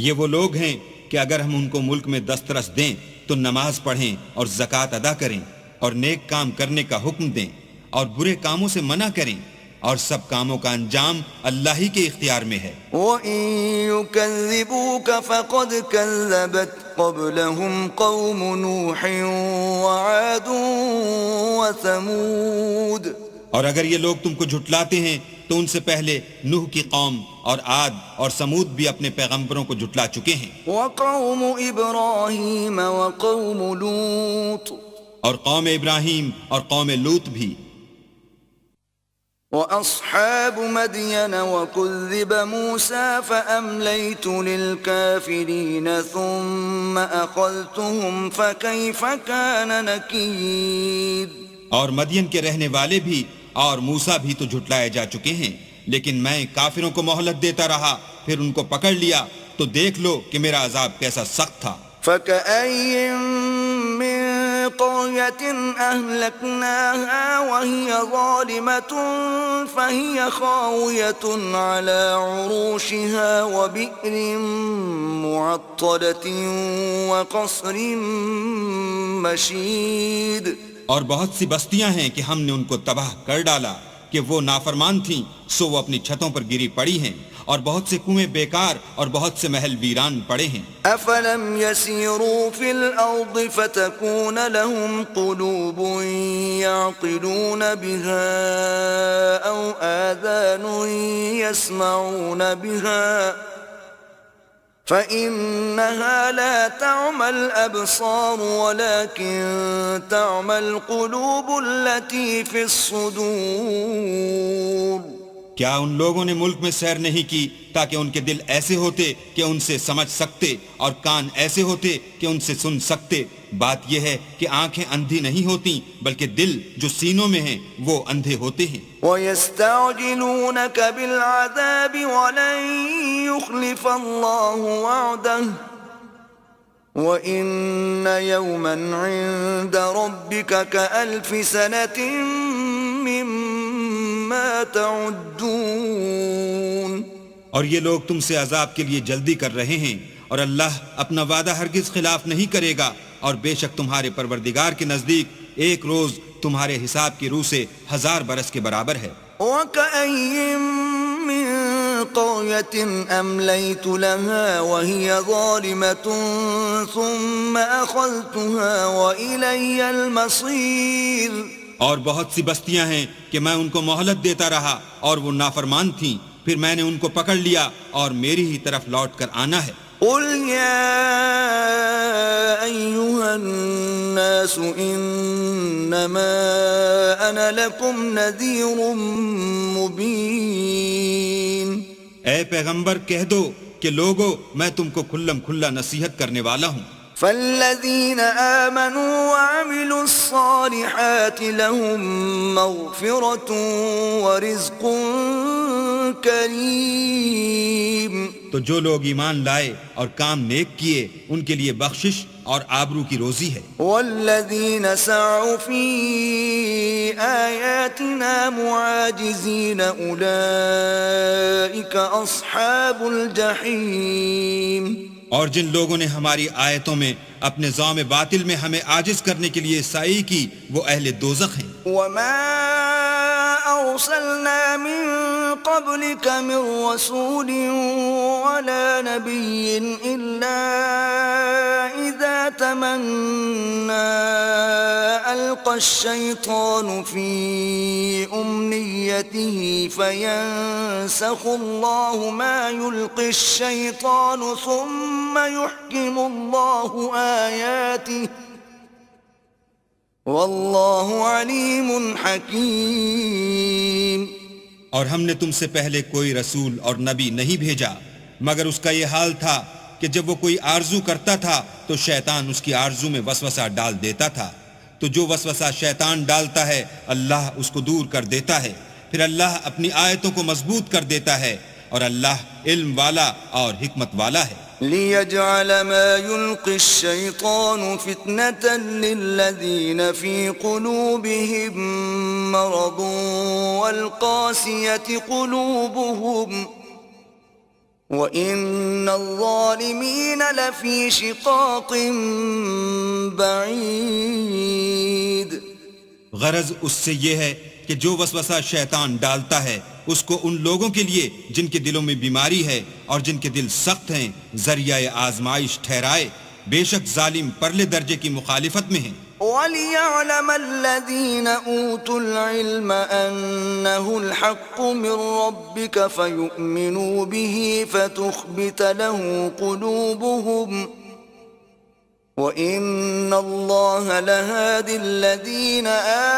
یہ وہ لوگ ہیں کہ اگر ہم ان کو ملک میں دسترس دیں تو نماز پڑھیں اور زکوٰۃ ادا کریں اور نیک کام کرنے کا حکم دیں اور برے کاموں سے منع کریں، اور سب کاموں کا انجام اللہ ہی کے اختیار میں ہے۔ وَإِن يُكَذِّبُوكَ فَقَدْ كَذَّبَتْ قَبْلَهُمْ قَوْمُ نُوحٍ وَعَادٌ وَثَمُودَ، اور اگر یہ لوگ تم کو جھٹلاتے ہیں تو ان سے پہلے نوح کی قوم اور عاد اور سمود بھی اپنے پیغمبروں کو جھٹلا چکے ہیں، وَقَوْمُ إِبْرَاهِيمَ وَقَوْمُ لُوطٍ، اور قوم ابراہیم اور قوم لوط بھی، وَأَصْحَابُ مَدْيَنَ وَكُذِّبَ مُوسَى فَأَمْلَيْتُ لِلْكَافِرِينَ ثُمَّ أَخَذْتُهُمْ فَكَيْفَ كَانَ نَكِيرِ۔ اور مدین کے رہنے والے بھی اور موسیٰ بھی تو جھٹلائے جا چکے ہیں، لیکن میں کافروں کو مہلت دیتا رہا، پھر ان کو پکڑ لیا، تو دیکھ لو کہ میرا عذاب کیسا سخت تھا۔ فَكَأَيٍّ مِّن قَرْيَةٍ أَهْلَكْنَاهَا وَهِيَ ظَالِمَةٌ فَهِيَ خَاوِيَةٌ عَلَى عُرُوشِهَا وَبِئْرٍ مُّعَطَّلَةٍ وَقَصْرٍ مَّشِيدٍ۔ اور بہت سی بستیاں ہیں کہ ہم نے ان کو تباہ کر ڈالا کہ وہ نافرمان تھیں، سو وہ اپنی چھتوں پر گری پڑی ہیں، اور بہت سے کنویں بیکار اور بہت سے محل ویران پڑے ہیں۔ أَفَلَمْ يَسِيرُوا فِي الْأَرْضِ فَتَكُونَ لَهُمْ قُلُوبٌ يَعْقِلُونَ بِهَا أَوْ آذَانٌ يَسْمَعُونَ بِهَا فَإِنَّهَا لَا تَعْمَى الْأَبْصَارُ وَلَكِن تَعْمَى الْقُلُوبُ الَّتِي فِي الصُّدُورِ۔ کیا ان لوگوں نے ملک میں سیر نہیں کی تاکہ ان کے دل ایسے ہوتے کہ ان سے سمجھ سکتے اور کان ایسے ہوتے کہ ان سے سن سکتے؟ بات یہ ہے کہ آنکھیں اندھی نہیں ہوتی بلکہ دل جو سینوں میں ہیں وہ اندھے ہوتے ہیں۔ وَيَسْتَعْجِلُونَكَ بِالْعَذَابِ وَلَن يُخْلِفَ اللَّهُ وَعْدَهُ وَإِنَّ يَوْمًا عِندَ رَبِّكَ كَأَلْفِ سَنَةٍ مِّمَّا تَعُدُّونَ۔ اور یہ لوگ تم سے عذاب کے لیے جلدی کر رہے ہیں، اور اللہ اپنا وعدہ ہرگز خلاف نہیں کرے گا، اور بے شک تمہارے پروردگار کے نزدیک ایک روز تمہارے حساب کی روح سے 1000 برس کے برابر ہے۔ وَكَأَيٍّن مِّن قَرْيَةٍ أَمْلَيْتُ لَهَا وَهِيَ ظَالِمَةٌ ثُمَّ أَخَذْتُهَا وَإِلَيَّ الْمَصِيرُ۔ اور بہت سی بستیاں ہیں کہ میں ان کو مہلت دیتا رہا اور وہ نافرمان تھیں، پھر میں نے ان کو پکڑ لیا اور میری ہی طرف لوٹ کر آنا ہے۔ قُلْ يَا أَيُّهَا النَّاسُ إِنَّمَا أَنَا لَكُمْ نَذِيرٌ مُبِينٌ۔ اے پیغمبر کہہ دو کہ لوگو میں تم کو کھلم کھلا نصیحت کرنے والا ہوں۔ فَالَّذِينَ آمَنُوا وَعَمِلُوا الصَّالِحَاتِ لَهُم مَّغْفِرَةٌ وَرِزْقٌ کریم۔ تو جو لوگ ایمان لائے اور کام نیک کیے ان کے لیے بخشش اور آبرو کی روزی ہے۔ والذین سعوا فی آیاتنا معاجزین اولئک اصحاب الجحیم۔ اور جن لوگوں نے ہماری آیتوں میں اپنے ذوم باطل میں ہمیں عاجز کرنے کے لیے سعی کی وہ اہل دوزخ ہیں۔ وما ارسلنا من قبلك من رسول ولا نبي الا اذا تمنى القى الشيطان في امنيته فينسخ الله ما يلقي الشيطان ثم يحكم الله آياته واللہ علیم حکیم۔ اور ہم نے تم سے پہلے کوئی رسول اور نبی نہیں بھیجا مگر اس کا یہ حال تھا کہ جب وہ کوئی آرزو کرتا تھا تو شیطان اس کی آرزو میں وسوسہ ڈال دیتا تھا، تو جو وسوسہ شیطان ڈالتا ہے اللہ اس کو دور کر دیتا ہے، پھر اللہ اپنی آیتوں کو مضبوط کر دیتا ہے، اور اللہ علم والا اور حکمت والا ہے۔ لِيَجْعَلَ مَا يُلْقِي الشَّيْطَانُ فِتْنَةً لِلَّذِينَ فِي قُلُوبِهِم مَّرَضٌ وَالْقَاسِيَةِ قُلُوبُهُمْ وَإِنَّ الظَّالِمِينَ لَفِي شِقَاقٍ بَعِيدٍ۔ غرض اس سے یہ ہے کہ جو وسوسہ شیطان ڈالتا ہے اس کو ان لوگوں کے لیے جن کے دلوں میں بیماری ہے اور جن کے دل سخت ہیں ذریعہ آزمائش ٹھہرائے، بے شک ظالم پرلے درجے کی مخالفت میں ہیں۔ وَلِيَعْلَمَ الَّذِينَ أُوتُوا الْعِلْمَ أَنَّهُ الْحَقُّ مِنْ رَبِّكَ فَيُؤْمِنُوا بِهِ فَتُخْبِتَ لَهُ قُلُوبُهُمْ وَإِنَّ اللَّهَ لَهَادِ الَّذِينَ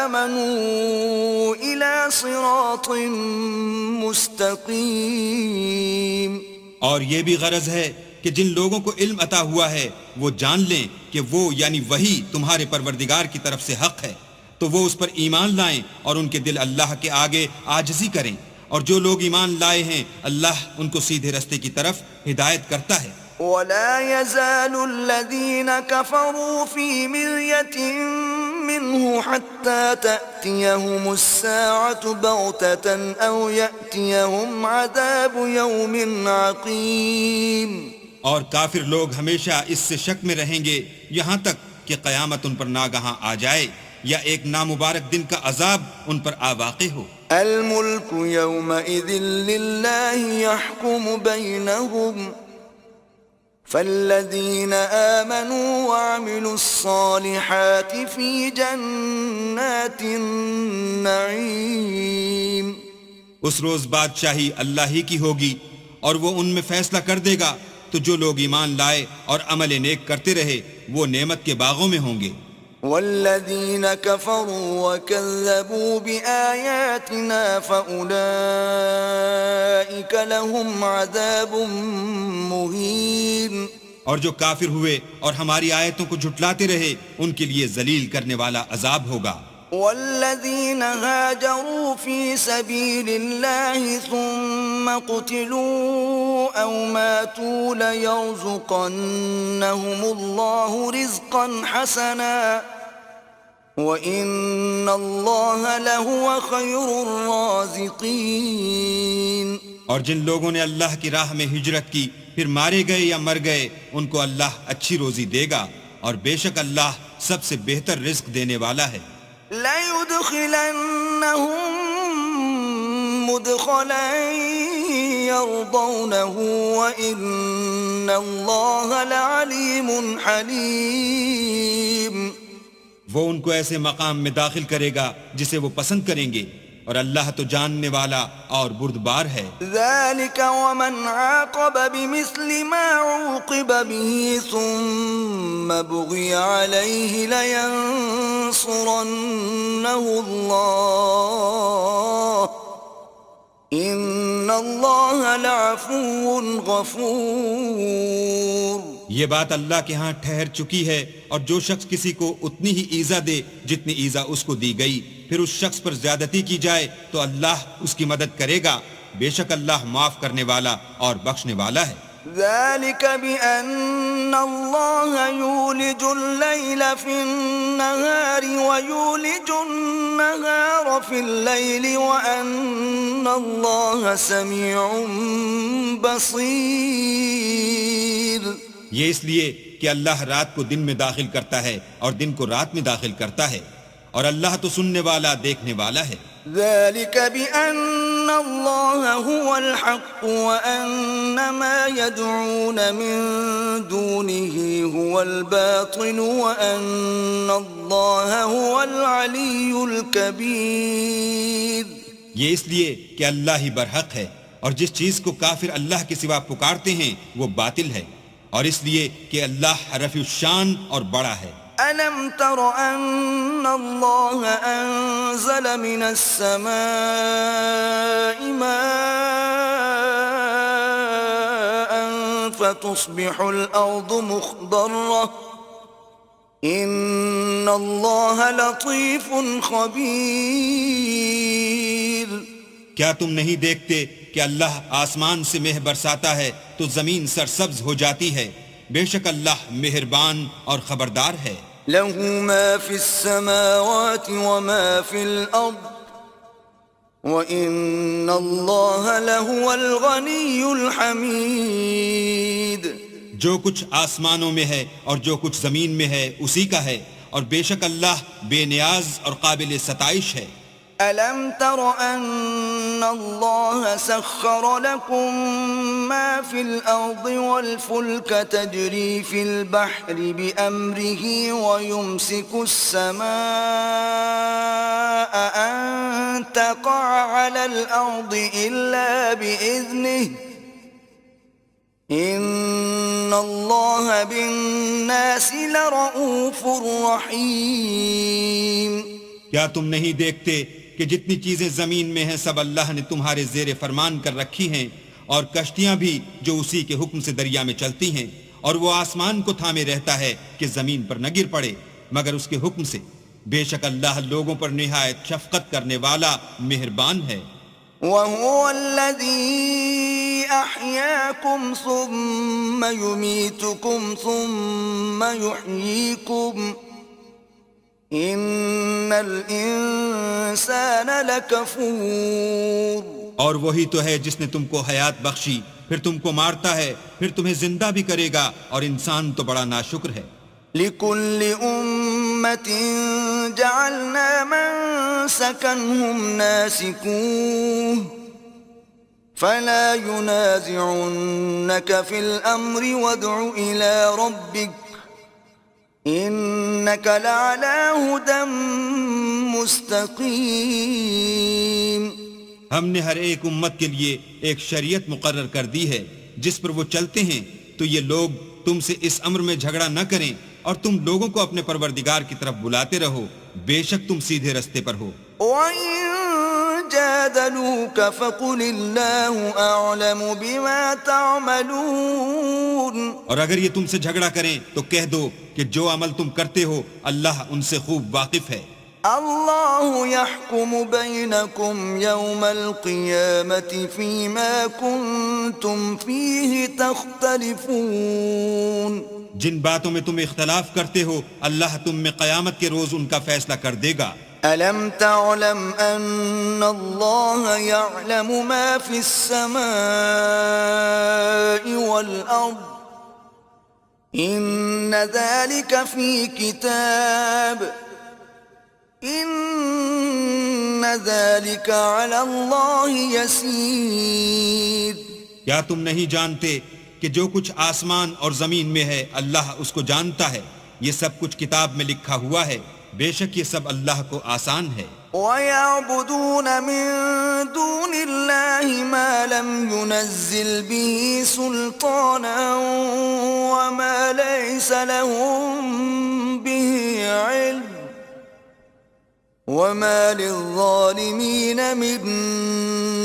آمَنُوا إِلَى صِرَاطٍ مُسْتَقِيمٍ۔ اور یہ بھی غرض ہے کہ جن لوگوں کو علم عطا ہوا ہے وہ جان لیں کہ وہ یعنی وہی تمہارے پروردگار کی طرف سے حق ہے، تو وہ اس پر ایمان لائیں اور ان کے دل اللہ کے آگے عاجزی کریں، اور جو لوگ ایمان لائے ہیں اللہ ان کو سیدھے رستے کی طرف ہدایت کرتا ہے۔ وَلَا يَزَالُ الَّذِينَ كَفَرُوا فِي مِرْيَةٍ مِّنْهُ حَتَّى تَأْتِيَهُمُ السَّاعَةُ بَغْتَةً أَوْ يَأْتِيَهُمْ عَذَابُ يَوْمٍ عَقِيمٍ۔ اور کافر لوگ ہمیشہ اس سے شک میں رہیں گے یہاں تک کہ قیامت ان پر ناگہاں آ جائے یا ایک نامبارک دن کا عذاب ان پر آ واقع ہو۔ الْمُلْكُ يَوْمَئِذٍ لِلَّهِ يَحْكُمُ بَيْنَهُمْ فَالَّذِينَ آمَنُوا وَعَمِلُوا الصَّالِحَاتِ فِي جَنَّاتِ النَّعِيمِ۔ اس روز بادشاہی اللہ ہی کی ہوگی اور وہ ان میں فیصلہ کر دے گا، تو جو لوگ ایمان لائے اور عمل نیک کرتے رہے وہ نعمت کے باغوں میں ہوں گے۔ والذین کفروا وکذبوا بآیاتنا فأولئک لهم عذاب مہین۔ اور جو کافر ہوئے اور ہماری آیتوں کو جھٹلاتے رہے ان کے لیے ذلیل کرنے والا عذاب ہوگا۔ والذین هاجروا فی سبیل اللہ ثم قتلوا او ماتوا لیرزقنہم اللہ رزقا حسنا وَإِنَّ اللَّهَ لَهُوَ خَيْرُ الرَّازِقِينَ۔ اور جن لوگوں نے اللہ کی راہ میں ہجرت کی پھر مارے گئے یا مر گئے ان کو اللہ اچھی روزی دے گا، اور بے شک اللہ سب سے بہتر رزق دینے والا ہے۔ لَيُدْخِلَنَّهُمْ مُدْخَلًا يَرْضَوْنَهُ وَإِنَّ اللَّهَ لَعَلِيمٌ حَلِيمٌ۔ وہ ان کو ایسے مقام میں داخل کرے گا جسے وہ پسند کریں گے، اور اللہ تو جاننے والا اور بردبار ہے۔ ذَلِكَ وَمَنْ عَاقَبَ بِمِثْلِ مَا عُوقِبَ بِهِ ثُمَّ بُغِيَ عَلَيْهِ لَيَنصُرَنَّهُ اللَّهُ إِنَّ اللَّهَ لَعَفُوٌّ غَفُورٌ۔ یہ بات اللہ کے ہاں ٹھہر چکی ہے، اور جو شخص کسی کو اتنی ہی ایذا دے جتنی ایذا اس کو دی گئی، پھر اس شخص پر زیادتی کی جائے تو اللہ اس کی مدد کرے گا، بے شک اللہ معاف کرنے والا اور بخشنے والا ہے۔ ذَلِكَ بِأَنَّ اللَّهَ يُولِجُ اللَّيْلَ فِي النَّهَارِ وَيُولِجُ النَّهَارَ فِي اللَّيْلِ وَأَنَّ اللَّهَ سَمِيعٌ بَصِيرٌ۔ یہ اس لیے کہ اللہ رات کو دن میں داخل کرتا ہے اور دن کو رات میں داخل کرتا ہے، اور اللہ تو سننے والا دیکھنے والا ہے۔ ذَلِكَ بِأَنَّ اللَّهَ هُوَ الْحَقُّ وَأَنَّ مَا يَدْعُونَ مِن دُونِهِ هُوَ الْبَاطِلُ وَأَنَّ اللَّهَ هُوَ الْعَلِيُّ الْكَبِيرُ۔ یہ اس لیے کہ اللہ ہی برحق ہے، اور جس چیز کو کافر اللہ کے سوا پکارتے ہیں وہ باطل ہے، اور اس لیے کہ اللہ رفیع الشان اور بڑا ہے۔ أَلَمْ تَرَ أَنَّ اللَّهَ أَنزَلَ مِنَ السَّمَاءِ مَاءً فَتُصْبِحُ الْأَرْضُ مُخْضَرَّةً إِنَّ اللَّهَ لَطِيفٌ خَبِيرٌ۔ کیا تم نہیں دیکھتے کہ اللہ آسمان سے مہ برساتا ہے تو زمین سرسبز ہو جاتی ہے، بے شک اللہ مہربان اور خبردار ہے۔ لَهُ مَا فِي السَّمَاوَاتِ وَمَا فِي الْأَرْضِ وَإِنَّ اللَّهَ لَهُوَ الْغَنِيُّ الْحَمِيدُ۔ جو کچھ آسمانوں میں ہے اور جو کچھ زمین میں ہے اسی کا ہے، اور بے شک اللہ بے نیاز اور قابل ستائش ہے۔ ألم تر أن الله سخر لكم ما في الأرض والفلك تجري في البحر بأمره ويمسك السماء أن تقع على الأرض إلا بإذنه إن الله بالناس لرؤوف رحيم. کیا تم نہیں دیکھتے کہ جتنی چیزیں زمین میں ہیں سب اللہ نے تمہارے زیر فرمان کر رکھی ہیں، اور کشتیاں بھی جو اسی کے حکم سے دریا میں چلتی ہیں، اور وہ آسمان کو تھامے رہتا ہے کہ زمین پر نہ گر پڑے مگر اس کے حکم سے. بے شک اللہ لوگوں پر نہایت شفقت کرنے والا مہربان ہے. وَهُوَ الَّذِي أَحْيَاكُمْ ثُمَّ يُمِيتُكُمْ ثُمَّ يُحْيِيكُمْ إِنَّ الْإِنسَانَ لَكَفُورٌ. اور وہی تو ہے جس نے تم کو حیات بخشی، پھر تم کو مارتا ہے، پھر تمہیں زندہ بھی کرے گا، اور انسان تو بڑا ناشکر ہے. لِكُلِّ أُمَّةٍ جَعَلْنَا مَنسَكًا نَاسِكُوهُ فَلَا يُنَازِعُنَّكَ فِي الْأَمْرِ وَادْعُ إِلَى رَبِّكَ إِنَّكَ لَعَلَى هُدًى مُسْتَقِيمٍ. ہم نے ہر ایک امت کے لیے ایک شریعت مقرر کر دی ہے جس پر وہ چلتے ہیں، تو یہ لوگ تم سے اس امر میں جھگڑا نہ کریں، اور تم لوگوں کو اپنے پروردگار کی طرف بلاتے رہو، بے شک تم سیدھے رستے پر ہو. وَإِن جَادَلُوكَ فَقُلِ اللَّهُ أَعْلَمُ بِمَا تَعْمَلُونَ. اور اگر یہ تم سے جھگڑا کریں تو کہہ دو کہ جو عمل تم کرتے ہو اللہ ان سے خوب واقف ہے. اللہ يحكم بينكم يوم القيامة فيما كنتم فيه تختلفون. جن باتوں میں تم اختلاف کرتے ہو اللہ تم میں قیامت کے روز ان کا فیصلہ کر دے گا. ألم تعلم أن الله يعلم ما في السماء والأرض إن ذلك في كتاب إن ذلك على الله يسير. کیا تم نہیں جانتے کہ جو کچھ آسمان اور زمین میں ہے اللہ اس کو جانتا ہے، یہ سب کچھ کتاب میں لکھا ہوا ہے، بے شک یہ سب اللہ کو آسان ہے. وَيَعْبُدُونَ مِن دُونِ اللَّهِ مَا لَمْ يُنَزِّلْ بِهِ سُلْطَانًا وَمَا لَيْسَ لَهُم بِهِ عِلْمٌ وَمَا لِلظَّالِمِينَ مِن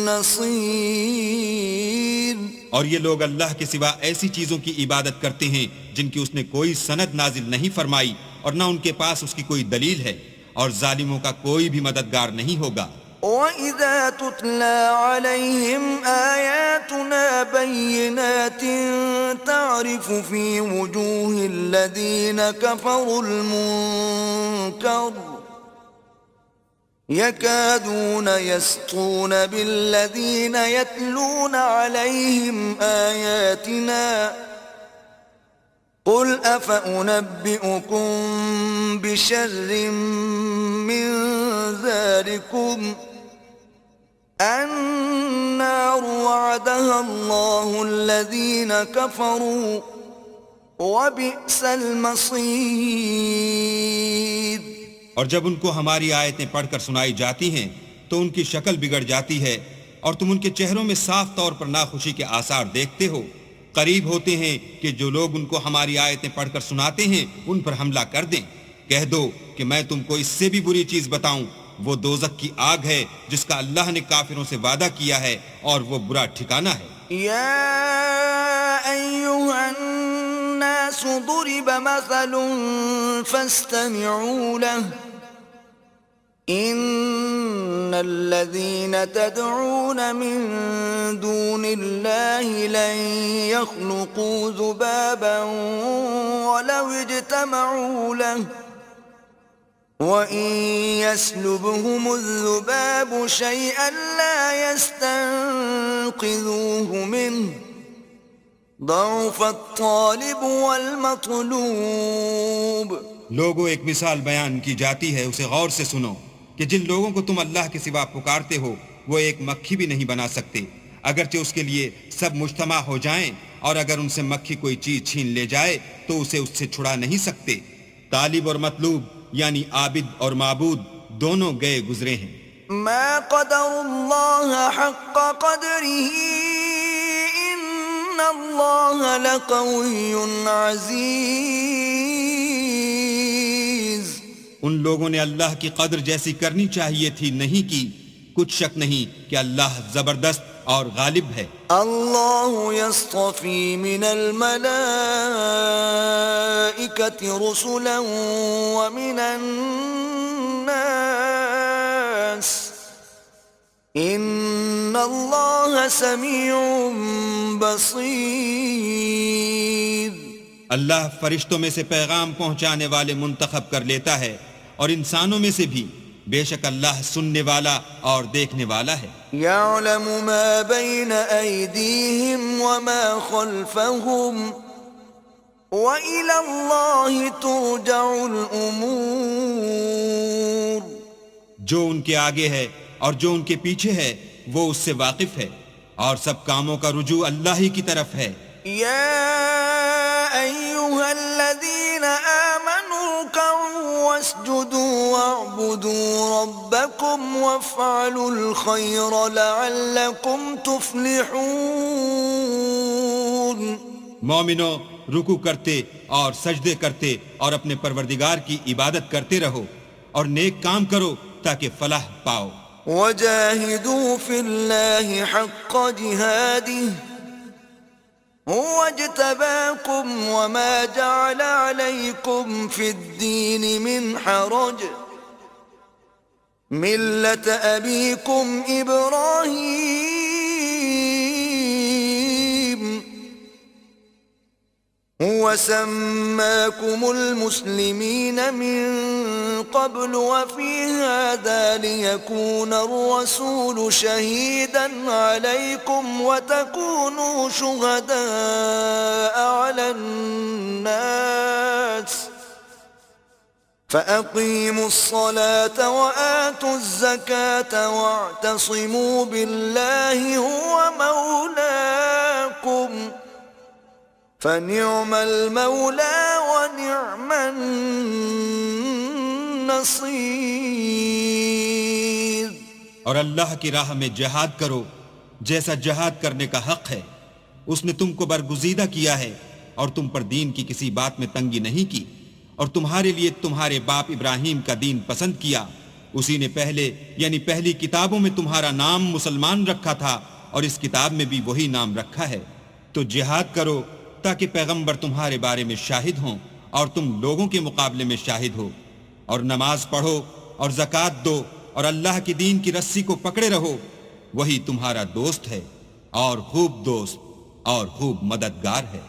نَصِيرٍ. اور یہ لوگ اللہ کے سوا ایسی چیزوں کی عبادت کرتے ہیں جن کی اس نے کوئی سند نازل نہیں فرمائی، اور نہ ان کے پاس اس کی کوئی دلیل ہے، اور ظالموں کا کوئی بھی مددگار نہیں ہوگا. وَإِذَا تُتْلَى عَلَيْهِمْ آيَاتُنَا بَيِّنَاتٍ تَعْرِفُ فِي وُجُوهِ الَّذِينَ كَفَرُوا الْمُنكَرَ يَكَادُونَ يَسْطُونَ بِالَّذِينَ يَتْلُونَ عَلَيْهِمْ آيَاتِنَا قُلْ أَفَأُنَبِّئُكُمْ بِشَرٍّ مِّن ذَلِكُمْ النَّارُ وَعَدَهَا اللَّهُ الَّذِينَ كَفَرُوا وَبِئْسَ الْمَصِيرُ. اور جب ان کو ہماری آیتیں پڑھ کر سنائی جاتی ہیں تو ان کی شکل بگڑ جاتی ہے، اور تم ان کے چہروں میں صاف طور پر ناخوشی کے آثار دیکھتے ہو. قریب ہوتے ہیں کہ جو لوگ ان کو ہماری آیتیں پڑھ کر سناتے ہیں ان پر حملہ کر دیں. کہہ دو کہ میں تم کو اس سے بھی بری چیز بتاؤں، وہ دوزخ کی آگ ہے جس کا اللہ نے کافروں سے وعدہ کیا ہے، اور وہ برا ٹھکانہ ہے. يا أيها الناس ضرب مثل فاستمعوا له إن الذين تدعون من دون الله لن يخلقوا ذبابا ولو اجتمعوا له وَإِن يَسْلُبْهُمُ الذُّبَابُ شَيْئًا لَا يَسْتَنقِذُوهُ مِنْهُ ضَعُفَ الطَّالِبُ وَالْمَطْلُوبُ. لوگوں ایک مثال بیان کی جاتی ہے، اسے غور سے سنو. کہ جن لوگوں کو تم اللہ کے سوا پکارتے ہو وہ ایک مکھی بھی نہیں بنا سکتے، اگرچہ اس کے لیے سب مجتمع ہو جائیں، اور اگر ان سے مکھی کوئی چیز چھین لے جائے تو اسے اس سے چھڑا نہیں سکتے۔ طالب اور مطلوب یعنی عابد اور معبود دونوں گئے گزرے ہیں۔ ما قدر الله حق قدره إن الله لقوي عزيز۔ ان لوگوں نے اللہ کی قدر جیسی کرنی چاہیے تھی نہیں کی، کچھ شک نہیں کہ اللہ زبردست اور غالب ہے۔ الله يصطفي من الملائكة رسلا ومن الناس إن الله سميع بصير۔ اللہ فرشتوں میں سے پیغام پہنچانے والے منتخب کر لیتا ہے اور انسانوں میں سے بھی، بے شک اللہ سننے والا اور دیکھنے والا ہے۔ يعلم ما بين أيديهم وما خلفهم وإلى الله ترجع الأمور۔ جو ان کے آگے ہے اور جو ان کے پیچھے ہے وہ اس سے واقف ہے، اور سب کاموں کا رجوع اللہ ہی کی طرف ہے۔ يا أيها الذين آمنوا اركعوا واسجدوا واعبدوا ربكم وافعلوا الخير لعلكم تفلحون۔ مومنو، رکوع کرتے اور سجدے کرتے اور اپنے پروردگار کی عبادت کرتے رہو اور نیک کام کرو تاکہ فلاح پاؤ۔ وجاهدوا في الله حق جهاده هو اجتباكم وما جعل عليكم في الدين من حرج ملة أبيكم إبراهيم هو سماكم المسلمين من قبل وفي هذا ليكون الرسول شهيدا عليكم وتكونوا شهداء على الناس فأقيموا الصلاة وآتوا الزكاة واعتصموا بالله هو مولاكم فنعم المولى ونعم النصير۔ اور اللہ کی راہ میں جہاد کرو جیسا جہاد کرنے کا حق ہے، اس نے تم کو برگزیدہ کیا ہے اور تم پر دین کی کسی بات میں تنگی نہیں کی، اور تمہارے لیے تمہارے باپ ابراہیم کا دین پسند کیا، اسی نے پہلے یعنی پہلی کتابوں میں تمہارا نام مسلمان رکھا تھا اور اس کتاب میں بھی وہی نام رکھا ہے۔ تو جہاد کرو تاکہ پیغمبر تمہارے بارے میں شاہد ہوں اور تم لوگوں کے مقابلے میں شاہد ہو، اور نماز پڑھو اور زکوٰۃ دو اور اللہ کی دین کی رسی کو پکڑے رہو، وہی تمہارا دوست ہے اور خوب دوست اور خوب مددگار ہے۔